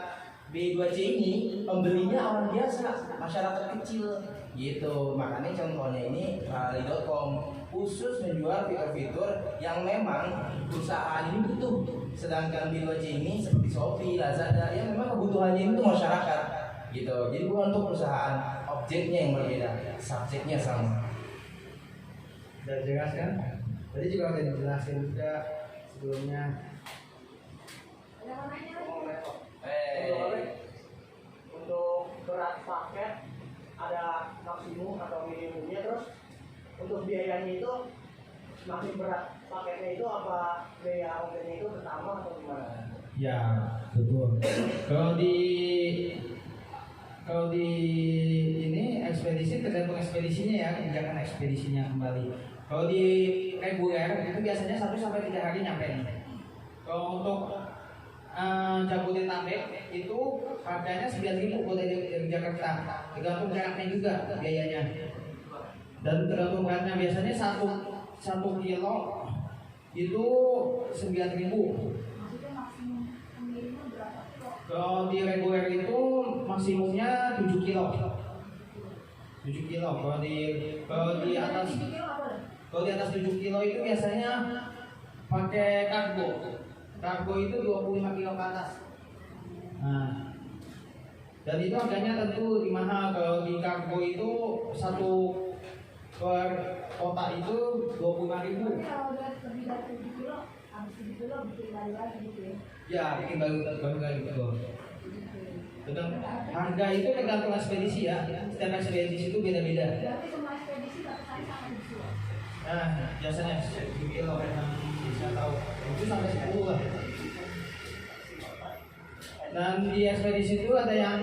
B2C ini pembelinya orang biasa, masyarakat kecil gitu. Makanya contohnya ini Rally.com khusus menjual fitur-fitur yang memang perusahaan ini butuh. Sedangkan B2C ini seperti Shopee, Lazada yang memang kebutuhannya itu masyarakat gitu. Jadi bukan untuk perusahaan, objeknya yang berbeda, subjeknya sama. Udah jelas kan? Tadi juga udah dijelasin juga sebelumnya. Ada yang nanya lagi? Untuk berat paket ada maksimum atau minimumnya, terus untuk biayanya itu semakin berat paketnya itu apa biaya ongkirnya itu bertambah atau gimana? Ya betul. Kalau di ini ekspedisi tergantung ekspedisinya ya, kebijakan ekspedisinya kembali. Kalau di reguler itu biasanya 1 sampai 3 hari nyampe nih. Kalau untuk Jabodetabek itu harganya 9.000 kalau dari Jakarta, tergantung jaraknya juga biayanya. Dan tergantung beratnya, biasanya 1 kilo itu 9.000. Maksudnya maksimum pengiriman berapa kilo? Kalau di reguler itu maksimumnya 7 kilo. 7 kilo. Kalau di atas 7 kilo apa? Kalau di atas 7 kilo itu biasanya pakai kargo. Kargo itu 25 kilo ke atas. Nah, dan itu harganya tentu lebih mahal. Kalau di kargo itu 1 per kota itu 25.000. Tapi kalau udah lebih dari 7 kilo, habis 7 kilo bikin baru lagi gitu ya. Ya, bikin baru lagi betul. Dengan harga itu tergantung ekspedisi ya. Setiap ekspedisi itu beda-beda. Berarti semua ekspedisi satu kali sama gitu. Nah, biasanya 7 kilo yang bisa tahu itu sampai 10 lah. Dan di ekspedisi itu ada yang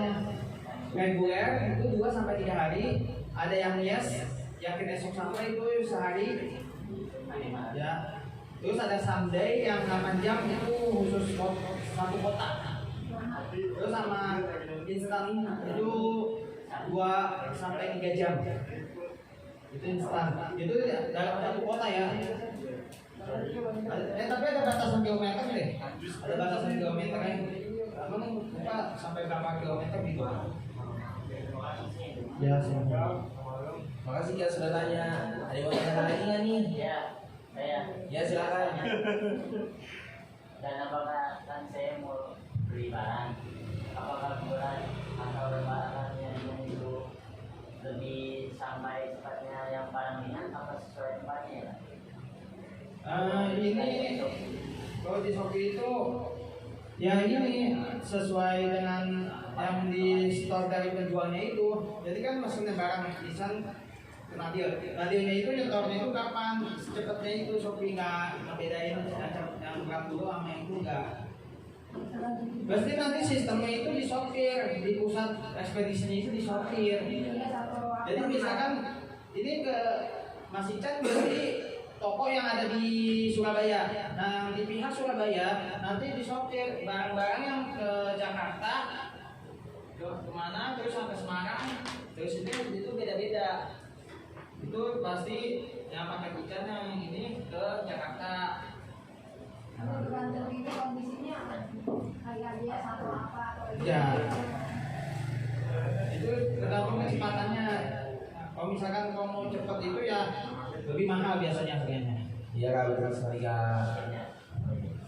reguler itu 2 sampai 3 hari, ada yang yakin esok sampai itu sehari. Ya. Terus ada Sunday yang 8 jam itu khusus satu kota. Terus sama instan itu 2 sampai 3 jam. Itu instan. Itu dalam satu kota ya. Tapi ada batasan kilometer deh. Ada batasan kilometernya. Emang lupa sampai berapa kilometer gitu. Ya, semoga. Makasih Kak sudah tanya. Ada yang mau tanya lagi nggak nih? Ya, saya. Ya silakan. Dan apakah kan saya mau beli barang, apakah murah atau barangannya itu lebih sampai cepatnya yang barang ringan apa sesuai tempatnya? Ini kalau di Shopee itu ya ini sesuai dengan yang di store dari penjualnya itu. Jadi kan maksudnya barang desain Nadia itu nyetornya itu kapan secepatnya itu. Shopee nggak ngebedain yang berat dulu sama yang itu nggak. Pasti nanti sistemnya itu disortir di pusat ekspedisinya itu disortir. Jadi misalkan ini ke Mas Ican berarti toko yang ada di Surabaya. Nah, di pihak Surabaya nanti disortir barang-barang yang ke Jakarta, ke kemana, terus sampai Semarang, terus itu beda-beda. Itu pasti yang pakai ikan yang ini ke Jakarta. Kalau tergantung itu kondisinya kayak dia satu apa atau Ya. Itu tergantung kecepatannya. Kalau misalkan kamu mau cepat itu ya lebih mahal biasanya harganya. Iya Kak, betul sekali Kak.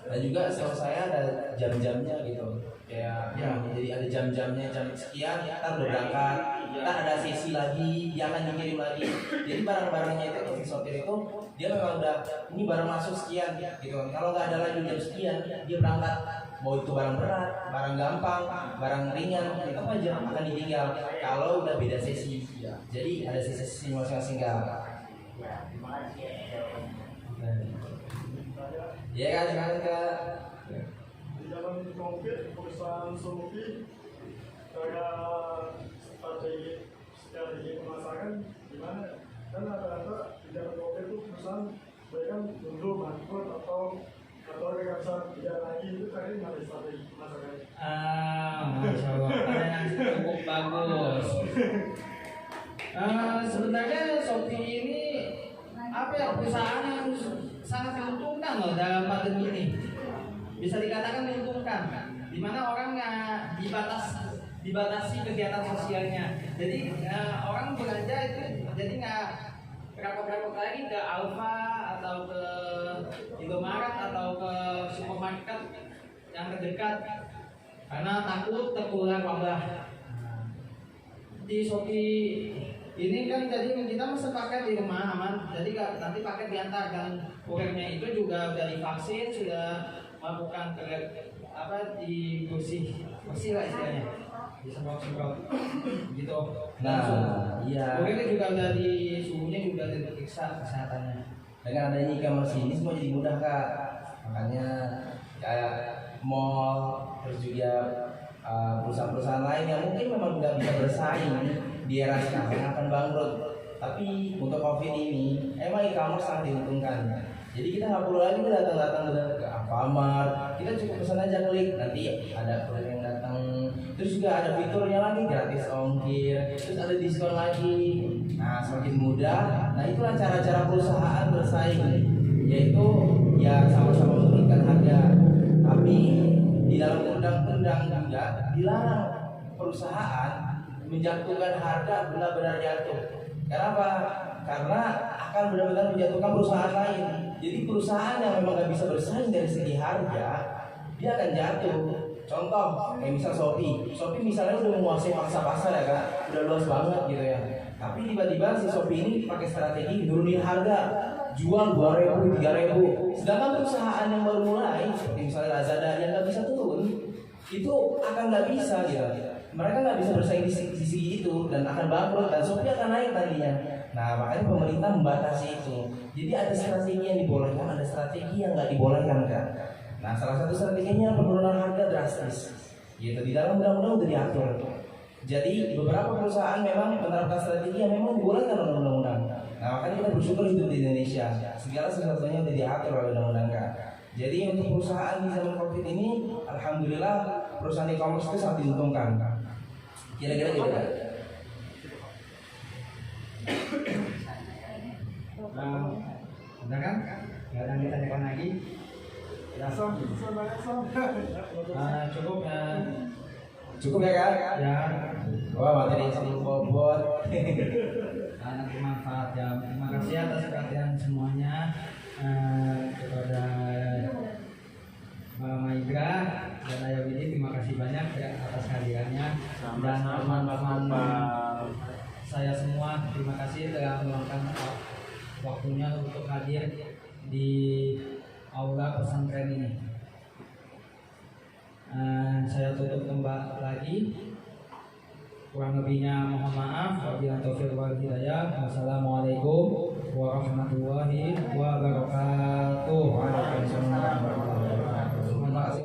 Dan juga setahu saya ada jam-jamnya gitu. Kayak Ya. jadi ada jam-jamnya, jam sekian ya ntar udah berangkat, ntar ada sesi lagi, dia akan dikirim lagi. Jadi barang-barangnya itu untuk disortir itu dia memang udah ini barang masuk sekian gitu. Kalau nggak ada lagi jam sekian dia berangkat. Mau itu barang berat, barang gampang, barang ringan, tetap aja akan ditinggal. Kalau udah beda sesi, jadi ada sesi masing-masing Kak. Ya, terima kasih ya jawabannya. Iya Kak, silakan Kak. Di dalam COVID perusahaan Shopee kayak strategi pemasaran gimana? Kan rata-rata di dalam COVID itu perusahaan mereka mundur bangkrut atau nggak bisa tidak lagi, itu tadi gimana strategi pemasarannya? Masya Allah, pertanyaan cukup bagus. Sebenarnya Shopee ini apa ya, perusahaan yang sangat menguntungkan loh dalam pandemi ini. Bisa dikatakan menguntungkan, di mana orang nggak dibatasi kegiatan sosialnya. Jadi orang belanja itu jadi nggak repot-repot lagi ke Alfa atau ke Indomaret atau ke supermarket yang terdekat karena takut tertular wabah. Di Shopee ini kan jadi kita mesen paket di rumah aman, jadi nanti paket diantar dan kurirnya itu juga udah divaksin, sudah melakukan di bersih lah istilahnya, disemprot gitu. Nah, iya. Kurirnya juga udah di suhunya juga diperiksa kesehatannya. Dengan adanya e-commerce ini semua jadi mudah Kak. Makanya kayak mall terus juga perusahaan-perusahaan lain yang mungkin memang nggak bisa bersaing di era sekarang akan bangkrut. Tapi untuk COVID ini emang e-commerce sangat diuntungkan. Jadi kita nggak perlu lagi datang-datang ke Alfamart, kita cukup pesan aja, klik, nanti ada kurir yang datang. Terus juga ada fiturnya lagi, gratis ongkir, terus ada diskon lagi. Nah, semakin mudah. Nah, itulah cara-cara perusahaan bersaing, yaitu ya sama-sama memberikan harga. Tapi di dalam undang-undang juga dilarang perusahaan menjatuhkan harga benar-benar jatuh. Kenapa? Karena akan benar-benar menjatuhkan perusahaan lain. Jadi perusahaan yang memang nggak bisa bersaing dari segi harga, dia akan jatuh. Contoh, kayak misal Shopee misalnya udah menguasai pasar ya kan, udah luas banget gitu ya. Tapi tiba-tiba si Shopee ini pakai strategi nurunin harga, jual 2.000, 3.000. Sedangkan perusahaan yang baru mulai, seperti misalnya Lazada yang nggak bisa turun, itu akan nggak bisa gitu. Mereka nggak bisa bersaing di sisi itu dan akan bangkrut, dan Shopee akan naik tadinya. Nah, makanya pemerintah membatasi itu. Jadi ada strategi yang dibolehkan, ada strategi yang nggak dibolehkan kan. Nah, salah satu strateginya penurunan harga drastis. Gitu, di dalam undang-undang udah diatur. Jadi beberapa perusahaan memang menerapkan strategi yang memang dibolehkan oleh undang-undang. Nah, makanya kita bersyukur hidup di Indonesia. Segala sesuatunya udah diatur oleh undang-undang kan. Jadi untuk perusahaan di zaman COVID ini, alhamdulillah perusahaan e-commerce itu sangat diuntungkan. Kira-kira gitu kan? Udah kan? Gak ada yang ditanyakan lagi? Ya, Cukup ya kan? Ya, Wah, materi yang sering bobot. sangat bermanfaat ya. Terima kasih atas perhatian semuanya kepada Mbak Maigra dan Ayah Widi. Terima kasih banyak ya atas kehadirannya, dan teman-teman saya semua. Terima kasih telah meluangkan waktunya untuk hadir di aula pesantren ini. Saya tutup kembali lagi. Kurang lebihnya mohon maaf. Wabillahi taufiq wal hidayah. Wassalamualaikum